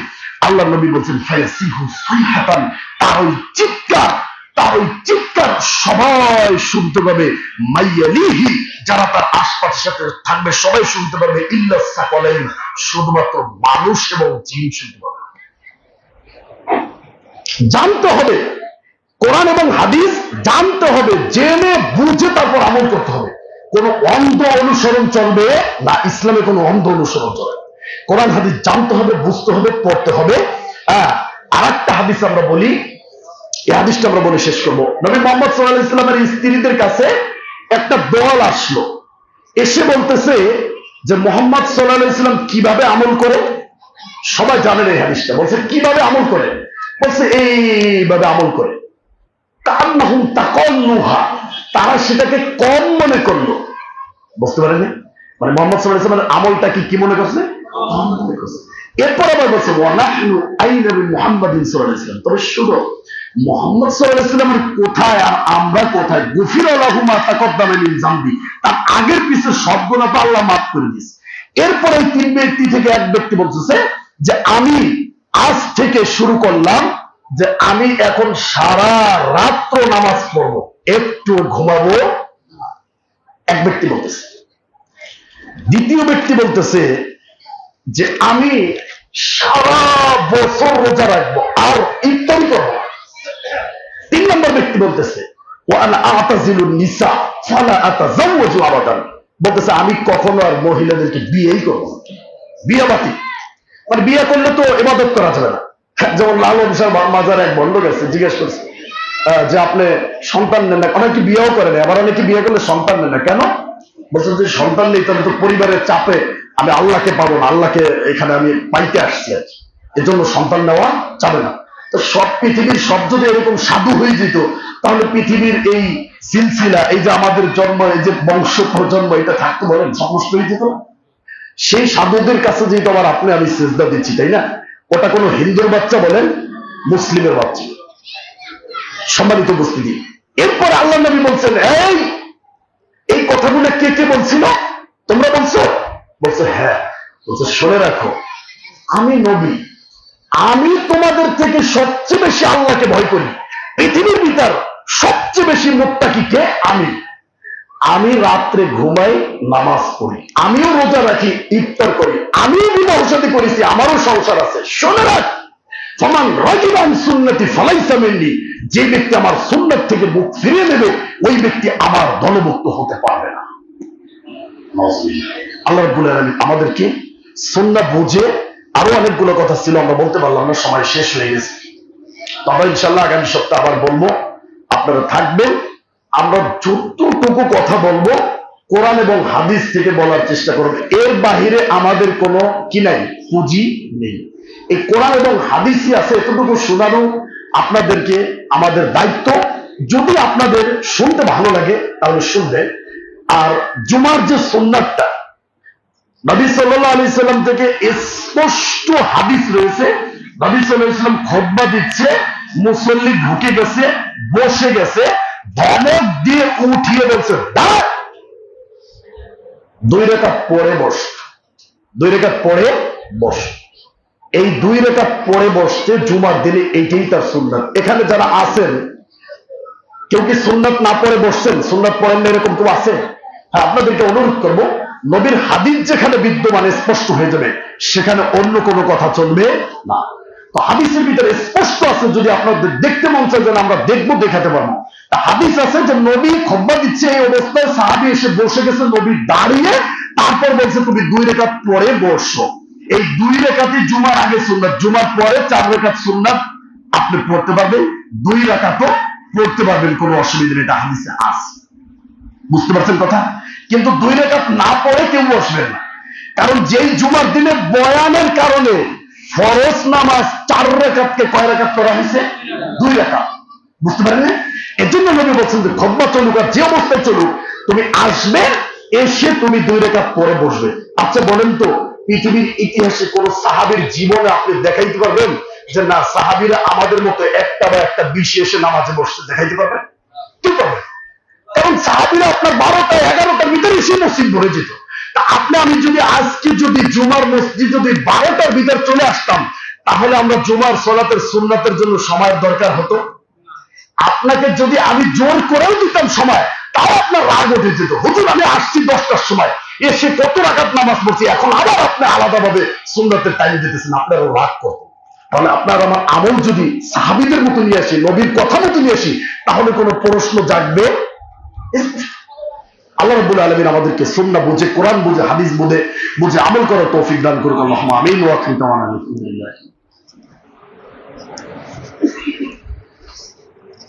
[SPEAKER 1] আল্লাহ নবী বলছেন ফায়াসিহু সাইহাতান, তার ওই চিৎকার, তার ওই চিৎকার সবাই শুনতে পাবে, মাইয়ালিহি, যারা তার আশপাশের সাথে থাকবে সবাই শুনতে পারবে, ইল্লা সাকালাইন, শুধুমাত্র মানুষ এবং জিন শুনতে পাবে। জানতে হবে কোরআন এবং হাদিস, জানতে হবে, জেনে বুঝে তারপর আমল করতে হবে। কোন অন্ধ অনুসরণ চলবে না, ইসলামে কোন অন্ধ অনুসরণ চলবে। কোরআন হাদিস জানতে হবে, বুঝতে হবে, পড়তে হবে। আর একটা হাদিস আমরা বলি, এই হাদিসটা আমরা বলে শেষ করবো। নবী মুহাম্মদ সাল্লাল্লাহু আলাইহি ওয়াসাল্লামের স্ত্রীদের কাছে একটা দল আসলো, এসে বলতেছে যে মুহাম্মদ সাল্লাল্লাহু আলাইহি ওয়াসাল্লাম কিভাবে আমল করে। সবাই জানেন এই হাদিসটা, বলছে কিভাবে আমল করে, বলছে এইভাবে আমল করে। কান্নাহুম তাকাল্লুহা, তারা সেটাকে কম মনে করলো। বুঝতে পারেননি, মানে মুহাম্মদ সাল্লাল্লাহু আলাইহি ওয়াসাল্লামের আমলটা কি মনে করছে, কম মনে করছে। এরপর আবার বলছে ওয়া নাহনু আইনা বিমুহাম্মাদিন সাল্লাল্লাহু আলাইহি ওয়াসাল্লাম, তবে শুনো মুহাম্মদ সাল্লাল্লাহু আলাইহি ওয়াসাল্লামের কোথায় আর আমরা কোথায়, গুফিরা লাহু মা তাকাদ্দামা মিন যামবি, তার আগের পিছে সব গুনাহ তো আল্লাহ মাফ করে দিয়েছে। এরপরে এই তিন ব্যক্তি থেকে এক ব্যক্তি বলতেছে যে আমি আজ থেকে শুরু করলাম যে আমি এখন সারা রাত্র নামাজ পড়বো, একটু ঘুমাবো। এক ব্যক্তি বলতেছে। দ্বিতীয় ব্যক্তি বলতেছে যে আমি সারা বছর রোজা রাখবো আর ইফতারি করবো। 3 নম্বর ব্যক্তি বলতেছে ওয়ানা আতাজিলুন নিসা ফালা আতাজাওয়াজু আবাদান, বলতেছে আমি কখনো আর মহিলাদেরকে বিয়েই করবো না, বিয়ে বাতিল। মানে বিয়ে করলে তো ইবাদত করা যাবে না। যেমন লালন শাহ মাজার এক বন্ধ গেছে, জিজ্ঞেস করছে যে আপনি সন্তান নেন না, অনেকে বিয়েও করে না, আবার অনেকে বিয়ে করলে সন্তান নেন না কেন? বলছেন যে সন্তান নেই তাহলে তো পরিবারের চাপে আমি আল্লাহকে পাবো না, আল্লাহকে এখানে আমি পাইতে আসছি আর কি, এজন্য সন্তান নেওয়া যাবে না। তো সব পৃথিবীর সব যদি এরকম সাধু হয়ে যেত তাহলে পৃথিবীর এই সিলসিলা, এই যে আমাদের জন্ম, এই যে বংশ প্রজন্ম, এটা থাকতে বলেন সমস্ত হয়ে যেত। সেই সাধুদের কাছে যেহেতু আবার আপনি আমি সেজদা দিচ্ছি, তাই না? ওটা কোনো হিন্দুর বাচ্চা বলেন, মুসলিমের বাচ্চা। সম্মানিত উপস্থিতি, এরপর আল্লাহ নবী বলছেন এই কথাগুলো কে কে বলছিল? তোমরা বলছো? বলছে হ্যাঁ। বলছে শুনে রাখো, আমি নবী, আমি তোমাদের থেকে সবচেয়ে বেশি আল্লাহকে ভয় করি। পৃথিবীর ভিতর সবচেয়ে বেশি মুত্তাকি কে? আমি রাত্রে ঘুমাই, নামাজ পড়ি, আমিও রোজা রাখি, ইফতার করি, আমিও বিবাহ শাদী করেছি, আমারও সংসার আছে। শুনে রাখ, ফমান রাগিবান সুন্নতি ফালাইসা মিন্নি, যে ব্যক্তি আমার সুন্নাত থেকে মুখ ফিরিয়ে নেবে ওই ব্যক্তি আমার দলভুক্ত হতে পারবে না। আল্লাহ রাব্বুল আলামিন আমাদেরকে সুন্নাহ বুঝে, আরো অনেকগুলো কথা ছিল আমরা বলতে পারলাম না, সময় শেষ হয়ে গেছে। তবে ইনশাআল্লাহ আগামী সপ্তাহে আবার বলবো, আপনারা থাকবেন। আমরা যতটুকু কথা বলবো কোরআন এবং হাদিস থেকে বলার চেষ্টা করব, এর বাহিরে আমাদের কোনো কি নাই, পুঁজি নেই। এই কোরআন এবং হাদিসই আছে, এতটুকু শোনানো আপনাদেরকে আমাদের দায়িত্ব। যদি আপনাদের শুনতে ভালো লাগে তাহলে শুনবেন। আর জুমার যে সুন্নাতটা নবী সাল্লাল্লাহু আলাইহি সাল্লাম থেকে স্পষ্ট হাদিস রয়েছে, নবী সাল্লাল্লাহু আলাইহি সাল্লাম খুতবা দিচ্ছে, মুসল্লি ঢুকে গেছে, বসে গেছে, ধমক দিয়ে উঠিয়ে বলছে দাঁড়া, 2 রাকাত পরে বস, 2 রাকাত পরে বস। এই 2 রাকাত পরে বসতে জুমার দিনে এইটাই তার সুন্নাত। এখানে যারা আছেন কেউ কি সুন্নাত না পড়ে বসছেন? সুন্নাত পড়েন না এরকম কেউ আছে? হ্যাঁ, আপনাদেরকে অনুরোধ করব, নবীর হাদিস যেখানে বিদ্যমান স্পষ্ট হয়ে যাবে সেখানে অন্য কোনো কথা চলবে না। তো হাদিসের ভিতরে স্পষ্ট আছে, যদি আপনাদের দেখতে মন চায় যেন আমরা দেখবো, দেখাতে পারবো। হাদিস আছে যে নবী খুতবা দিচ্ছে, এই অবস্থায় সাহাবী এসে বসে গেছে, নবী দাঁড়িয়ে তারপর বলছে তুমি 2 রাকাত পরে বসো। এই 2 রাকাতই জুমার আগে সুন্নাত, জুমার পরে 4 রাকাত সুন্নাত আপনি পড়তে পারবেন, 2 রাকাতও পড়তে পারবেন, কোনো অসুবিধা নেই, এটা হাদিসে আছে। বুঝতে পারছেন কথা? কিন্তু 2 রাকাত না পড়ে কেউ বসবেন না, কারণ যেই জুমার দিনে বয়ানের কারণে ফরজ নামাজ 4 রাকাতকে কয় রাকাত পড়া হয়েছে? 2 রাকাত। বুঝতে পারেন? এর জন্য নবী বলছেন যে খুতবা চলুক আর যে অবস্থায় চলুক, তুমি আসবে, এসে তুমি 2 রাকাত পরে বসবে। আচ্ছা বলেন তো, পৃথিবীর ইতিহাসে কোন সাহাবীর জীবনে আপনি দেখাইতে পারবেন যে না সাহাবীরা আমাদের মতো একটা বা একটা বিষয় এসে নামাজে বসতে? দেখাইতে পারবেন? কি পারবেন? কারণ সাহাবীরা আপনার 12টা 11টার ভিতরে এসে মসজিদ ভরে যেত। তা আপনি আমি যদি আজকে যদি জুমার মসজিদ যদি 12টার ভিতর চলে আসতাম, তাহলে আমরা জুমার সালাতের সুন্নাতের জন্য সময়ের দরকার হতো? আপনাকে যদি আমি জোর করেও দিতাম সময়, তাও আপনার রাগ উঠে যেত, হুজুর আমি আসছি 10টার সময়, এসে কত রাকাত নামাজ পড়ছি, এখন আবার আপনি আলাদাভাবে সুন্নাতের টাইম দিতেছেন, আপনারও রাগ করত। তাহলে আপনার আমার আমল যদি সাহাবীদের মতো নিয়ে আসি, নবীর কথা মতো নিয়ে আসি, তাহলে কোনো প্রশ্ন জাগবে? আল্লাহ রাব্বুল আলামিন আমাদেরকে সুন্নাহ বুঝে, কোরআন বুঝে, হাদিস বুঝে আমল করার তৌফিক দান করুক। আল্লাহুম্মা আমিন ওয়া আখিরু দাওয়ানা আলহামদুলিল্লাহ।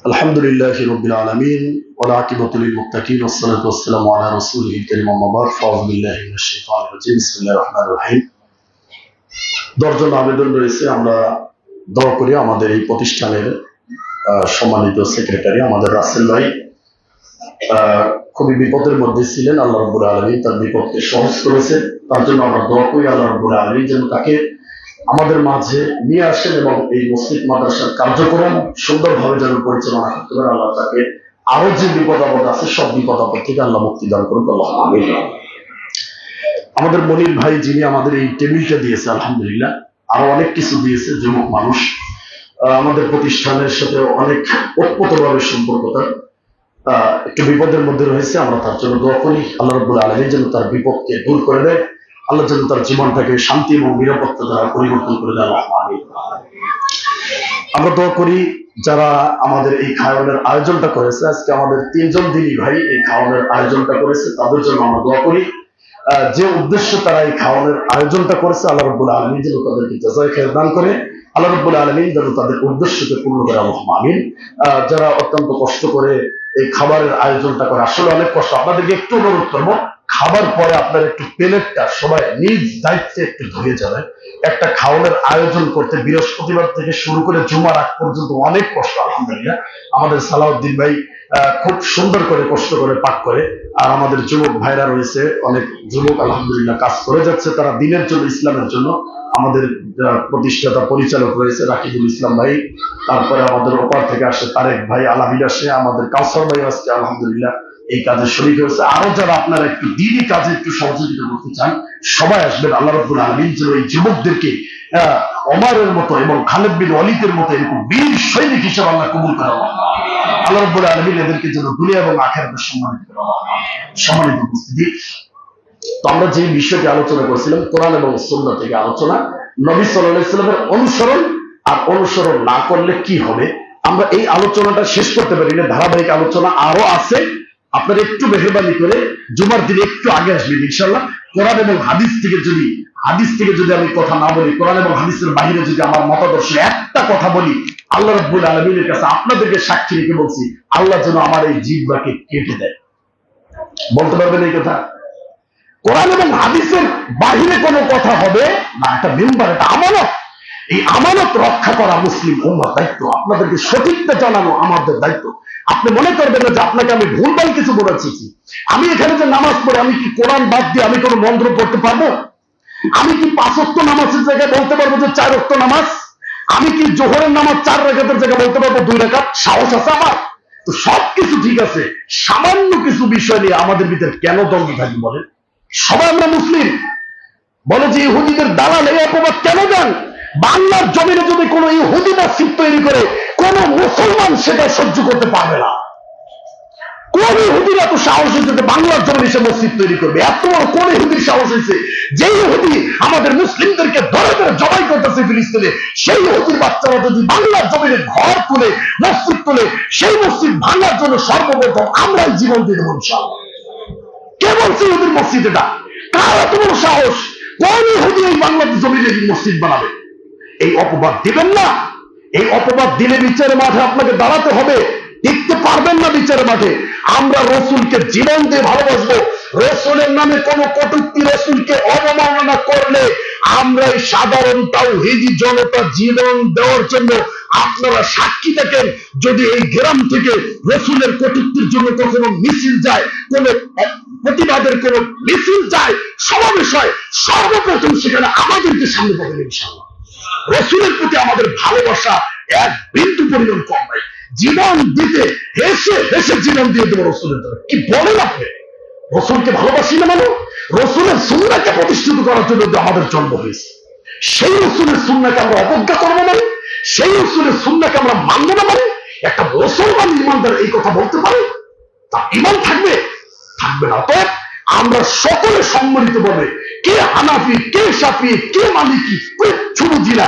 [SPEAKER 1] আলহামদুলিল্লাহি রাব্বিল আলামিন ওয়া আকিবাতুল লিল মুত্তাকিন ওয়াস সালাতু ওয়াস সালামু আলা রাসূলিল কারীম আম্মা বা'দ ফাউযু বিল্লাহি মিনাশ শাইতানির রাজীম বিসমিল্লাহির রহমানির রহিম। 10 জন আবেদন রয়েছে, আমরা দোয়া করি আমাদের এই প্রতিষ্ঠানের সম্মানিত সেক্রেটারি আমাদের রাসেল ভাই খুবই বিপদের মধ্যে ছিলেন, আল্লাহ রাব্বুল আলামিন তার বিপদকে সহজ করেছেন। তার জন্য আমরা দোয়া করি আল্লাহ রাব্বুল আলামিন যেন তাকে আমাদের মাঝে নিয়ে আসেন এবং এই মসজিদ মাদ্রাসার কার্যক্রম সুন্দরভাবে যেন পরিচালনা করতে পারে। আল্লাহ তাকে আরো যে বিপদ আপদ আছে সব বিপদ আপদ থেকে আল্লাহ মুক্তি দান করুন, আল্লাহ আমিন। আমাদের মনির ভাই যিনি আমাদের এই টেবিলটা দিয়েছে, আলহামদুলিল্লাহ, আরো অনেক কিছু দিয়েছে, যুবক মানুষ, আমাদের প্রতিষ্ঠানের সাথে অনেক ওতপ্রোতভাবে সম্পর্ক তার, একটু বিপদের মধ্যে রয়েছে, আমরা তার জন্য দোয়া করি আল্লাহ রাব্বুল আলামিন যেন তার বিপদকে দূর করে দেয়, আল্লাহ যেন তার জীবনটাকে শান্তি এবং নিরাপত্তা দ্বারা পরিবর্তন করে দেয়, আল্লাহ আমিন। আমরা দোয়া করি যারা আমাদের এই খাওয়ানোর আয়োজনটা করেছে, আজকে আমাদের 3 জন দিনী ভাই এই খাওয়ানোর আয়োজনটা করেছে, তাদের জন্য আমরা দোয়া করি। যে উদ্দেশ্য তারা এই খাওয়ানোর আয়োজনটা করেছে, আল্লাহ রাব্বুল আলামিন যেন তাদেরকে জাযায়ে খায়র দান করে, আল্লাহ রাব্বুল আলামিন যেন তাদের উদ্দেশ্যকে পূর্ণ করে, আল্লাহুম্মা আমিন। যারা অত্যন্ত কষ্ট করে এই খাবারের আয়োজনটা করে, আসলে অনেক কষ্ট। আপনাদেরকে একটু অনুরোধ করবো, খাবার পরে আপনার একটু প্লেটটা সবাই নিজ দায়িত্বে একটু ধুয়ে যাবে। একটা খাওয়ানোর আয়োজন করতে বৃহস্পতিবার থেকে শুরু করে জুমার আগ পর্যন্ত অনেক কষ্ট। আলহামদুলিল্লাহ আমাদের সালাউদ্দিন ভাই খুব সুন্দর করে কষ্ট করে পাক করে, আর আমাদের যুবক ভাইরা রয়েছে, অনেক যুবক আলহামদুলিল্লাহ কাজ করে যাচ্ছে তারা দিনের জন্য, ইসলামের জন্য। আমাদের প্রতিষ্ঠাতা পরিচালক রয়েছে রাকিবুল ইসলাম ভাই, তারপরে আমাদের ওপার থেকে আসে তারেক ভাই, আলামিন আসে, আমাদের কাউসার ভাই আজকে আলহামদুলিল্লাহ এই কাজে শরীক হয়েছে। আরো যারা আপনারা একটু দিনই কাজে একটু সহযোগিতা করতে চান, সবাই আসবেন। আল্লাহ রাব্বুল আলামিন যেন এই যুবকদেরকে ওমরের মতো এবং খালিদ বিন ওয়ালিদের মতো এরকম বীর সৈনিক হিসেবে আল্লাহ কবুল করে। আল্লাহ রাব্বুল আলামিন এদেরকে যেন দুনিয়া এবং আখিরাতে সম্মানিত করে। সম্মানিত উপস্থিতি, তো আমরা যে বিষয়টি আলোচনা করেছিলাম কোরআন এবং সুন্নাহ থেকে আলোচনা, নবী সাল্লাল্লাহু আলাইহি ওয়াসাল্লামের অনুসরণ আর অনুসরণ না করলে কি হবে, আমরা এই আলোচনাটা শেষ করতে পারি না। ধারাবাহিক আলোচনা আরো আছে, আপনারা একটু মেহরবানি করে জুমার দিনে একটু আগে আসবেন ইনশাআল্লাহ। কোরআন এবং হাদিস থেকে যদি আমি কথা না বলি, কোরআন এবং হাদিসের বাইরে যদি আমার মতাদর্শ একটা কথা বলি, আল্লাহ রাব্বুল আলামিনের কাছে আপনাদেরকে সাক্ষী রেখে বলছি, আল্লাহ যেন আমার এই জিহ্বাকে কেটে দেয়। বলতে পারবেন এই কথা? কোরআন এবং হাদিসের বাহিরে কোনো কথা হবে না, এটা মেম্বার, এটা আমানত। এই আমানত রক্ষা করা মুসলিম উম্মার দায়িত্ব, আপনাদেরকে সঠিকটা জানানো আমাদের দায়িত্ব। আপনি মনে করবেন না যে আপনাকে আমি ভুলভাল কিছু বলেছি। আমি এখানে যে নামাজ পড়ে, আমি কি কোরআন বাদ দিয়ে আমি কোনো মন্ত্র পড়তে পারবো? আমি কি 5 ওয়াক্ত নামাজের জায়গায় বলতে পারবো যে 4 ওয়াক্ত নামাজ? আমি কি জোহরের নামাজ 4 রাকাতের জায়গায় বলতে পারবো 2 রাকাত? সাহস আছে আমার? তো সবকিছু ঠিক আছে, সামান্য কিছু বিষয় নিয়ে আমাদের ভিতরে কেন দ্বন্দ্ব থাকি বলেন? সবাই আমরা মুসলিম, বলে যে ইহুদিদের দালাল, এই অপবাদ কেন দেন? বাংলার জমিনে যদি কোনো ইহুদি মসজিদ তৈরি করে, কোন মুসলমান সেটা সহ্য করতে পারবে না। কোন ইহুদির এত সাহস হয়েছে যে বাংলার জমিনে সে মসজিদ তৈরি করবে? এত বড় কোন ইহুদির সাহস হয়েছে? যে ইহুদি আমাদের মুসলিমদেরকে ধরে ধরে জবাই করতেছে ফিলিস্তিনে, সেই ইহুদির বাচ্চারা যদি বাংলার জমিনে ঘর তুলে, মসজিদ তুলে, সেই মসজিদ ভাঙার জন্য সর্বপ্রথম আমরাই জীবন দিয়ে দেবো ইনশাআল্লাহ। কে বলছে ইহুদির মসজিদ এটা? কার এত বড় সাহস? কোন ইহুদি এই বাংলাদেশ জমিনে মসজিদ বানাবে? এই অপবাদ দিবেন না। এই অপবাদ দিলে বিচারের মাঠে আপনাকে দাঁড়াতে হবে, টিকতে পারবেন না বিচারের মাঠে। আমরা রসুলকে জীবন দিয়ে ভালোবাসবো। রসুলের নামে কোন কটূক্তি, রসুলকে অবমাননা করলে আমরা এই সাধারণ তাওহীদি জনতা জীবন দেওয়ার জন্য আপনারা সাক্ষী থাকেন। যদি এই গ্রাম থেকে রসুলের কটূক্তির জন্য কখনো মিছিল যায়, কোন প্রতিবাদের কোন মিছিল যায়, সমাবেশ হয়, সর্বপ্রথম সেখানে আমাদেরকে সামনে পাবেন ইনশাআল্লাহ। রসুলের প্রতি আমাদের ভালোবাসা এক বিন্দু পরিমাণ কম নাই। জীবন দিতে হেসে হেসে জীবন দিয়ে দেবো রসুলের জন্য। কি বলেন আপনি? রসুলকে ভালোবাসি না মানে? রসুলের সুন্নাহকে প্রতিষ্ঠিত করার জন্য আমাদের জন্ম হয়েছে। সেই রসুলের সুন্নাহকে আমরা অবজ্ঞা করবো মানে? সেই রসুলের সুন্নাহকে আমরা মানবো না মানে? একটা মুসলমান ইমানদার এই কথা বলতে পারে? তার ইমান থাকবে? থাকবে না। অতএব আমরা সকলে সম্মিলিত ভাবে, কে হানাফি, কে শাফি, কে মালিকি, কিচ্ছু বুঝি না।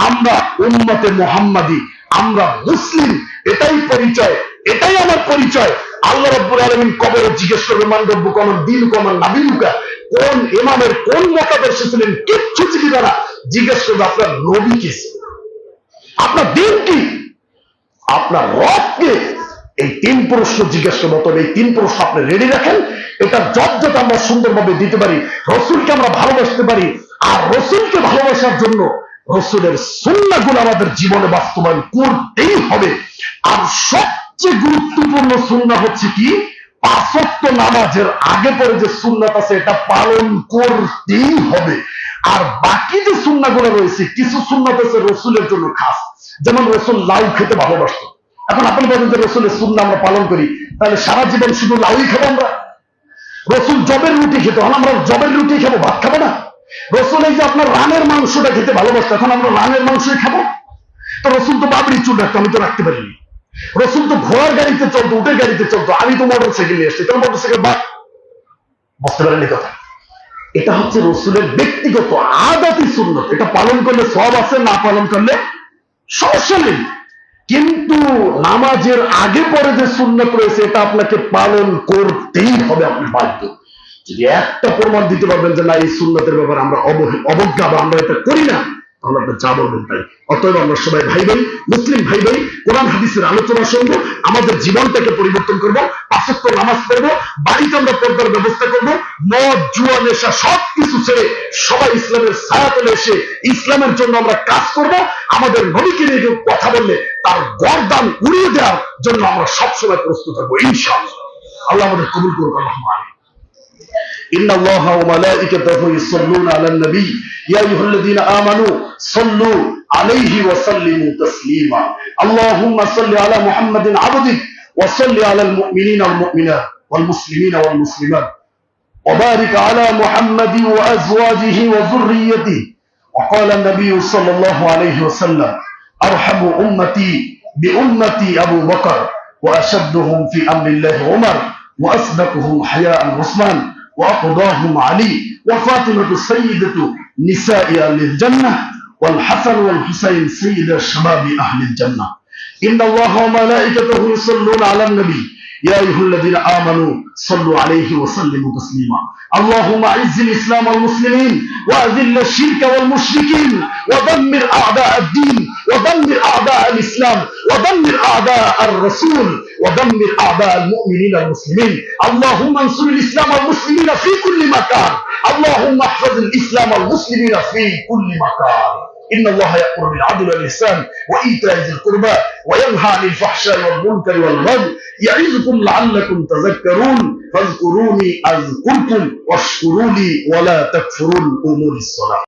[SPEAKER 1] আমরা উম্মতে মুহাম্মাদি, আমরা মুসলিম, এটাই পরিচয়, এটাই আমার পরিচয়। আল্লাহ রাব্বুল আলামিন কবরে জিজ্ঞেস করবে, মান রব্বুকা, আমার দিন কমান নাবিয়ুকা, কোন ইমামের কোন মতাদর্শে ছিলেন? কিচ্ছু চিনি না। জিজ্ঞেস করবে আপনার নবী কি, আপনার দিন কি, আপনার রব কে? এই 3 প্রশ্ন জিজ্ঞেস করবো। তবে এই 3 প্রশ্ন আপনি রেডি রাখেন। এটা যত আমরা সুন্দরভাবে দিতে পারি, রসুলকে আমরা ভালোবাসতে পারি। আর রসুলকে ভালোবাসার জন্য রসুলের সুন্নাহগুলো আমাদের জীবনে বাস্তবায়ন করতেই হবে। আর সবচেয়ে গুরুত্বপূর্ণ সুন্নাহ হচ্ছে কি? 5 ওয়াক্ত নামাজের আগে পরে যে সুন্নাত আছে এটা পালন করতেই হবে। আর বাকি যে সুন্নাহগুলো রয়েছে, কিছু সুন্নাত আছে রসুলের জন্য খাস, যেমন রসুল লাউ খেতে ভালোবাসত। এখন আপনি বলেন যে রসুলের সুন্নাহ আমরা পালন করি, তাহলে সারা জীবন শুধু লাউই খাবো আমরা? রসুল জবের রুটি খেতে, এখন আমরা জবের রুটি খাবো, ভাত খাবো না? রসুল এই যে আপনার রানের মাংসটা খেতে ভালোবাসতো, এখন আমরা রানের মাংসই খাবো? তো রসুল তো বাবরি চুল রাখতো, আমি তো রাখতে পারিনি। রসুল তো ঘোড়ার গাড়িতে চলতো, উটের গাড়িতে চলতো, আমি তো মোটর সাইকেল নিয়ে আসছি, তাহলে মোটর সাইকেল বাদ। বুঝতে পারেন এই কথা? এটা হচ্ছে রসুলের ব্যক্তিগত আদাতি সুন্নাত। এটা পালন করলে সওয়াব আছে, না পালন করলে সমস্যা নেই, কিন্তু নামাজের আগে পরে যে সুন্নাত রয়েছে এটা আপনাকে পালন করতেই হবে, আপনি বাধ্য। যদি একটা প্রমাণ দিতে পারবেন যে না এই সুন্নাতের ব্যাপারে আমরা অবজ্ঞা বা আমরা এটা করি না, তাহলে আপনি যা বলবেন তাই। অতএব আমরা সবাই ভাই ভাই, মুসলিম ভাই ভাই, কোরআন হাদিসের আলোচনা শুনবো, আমাদের জীবনটাকে পরিবর্তন করবো, 5 ওয়াক্ত নামাজ পড়বো, বাড়িতে আমরা পর্দার ব্যবস্থা করবো, মদ জুয়া নেশা সবকিছু ছেড়ে সবাই ইসলামের ছায়াতলে এসে ইসলামের জন্য আমরা কাজ করবো। আমাদের নবীকে নিয়ে কেউ কথা বললে তার গর্দান উড়িয়ে দেওয়ার জন্য আমরা সবসময় প্রস্তুত থাকবো ইনশাআল্লাহ। আল্লাহ আমাদের কবুল করুক, আল্লাহুম্মা আমিন। إن الله وملائكته يصلون على النبي يا أيها الذين آمنوا صلوا عليه وسلموا تسليما اللهم صل على محمد عبدك وصل على المؤمنين والمؤمنات والمسلمين والمسلمات وبارك على محمد وأزواجه وذريته. وقال النبي صلى الله عليه وسلم أرحم أمتي بأمتي أبو بكر وأشدهم في أمر الله عمر وأصدقهم حياء عثمان وأقضاهم علي وفاطمة سيدة نساء أهل الجنة والحسن والحسين سيد شباب أهل الجنة. إن الله وملائكته يصلون على النبي يا أيها الذين آمنوا صلوا عليه وسلموا تسليما اللهم أعز الإسلام والمسلمين وأذل الشرك والمشركين ودمر أعداء الدين ودمر أعداء الإسلام ودمر أعداء الرسول ودمر أعداء المؤمنين المسلمين. اللهم انصر الإسلام والمسلمين في كل مكان. اللهم احفظ الإسلام والمسلمين في كل مكان. إن الله يأمر بالعدل والإحسان وإيتاء ذي القربى وينهى عن الفحشاء والمنكر والبغي يعظكم لعلكم تذكرون فاذكروني أذكركم واشكروا لي ولا تكفرون. قوموا للصلاة.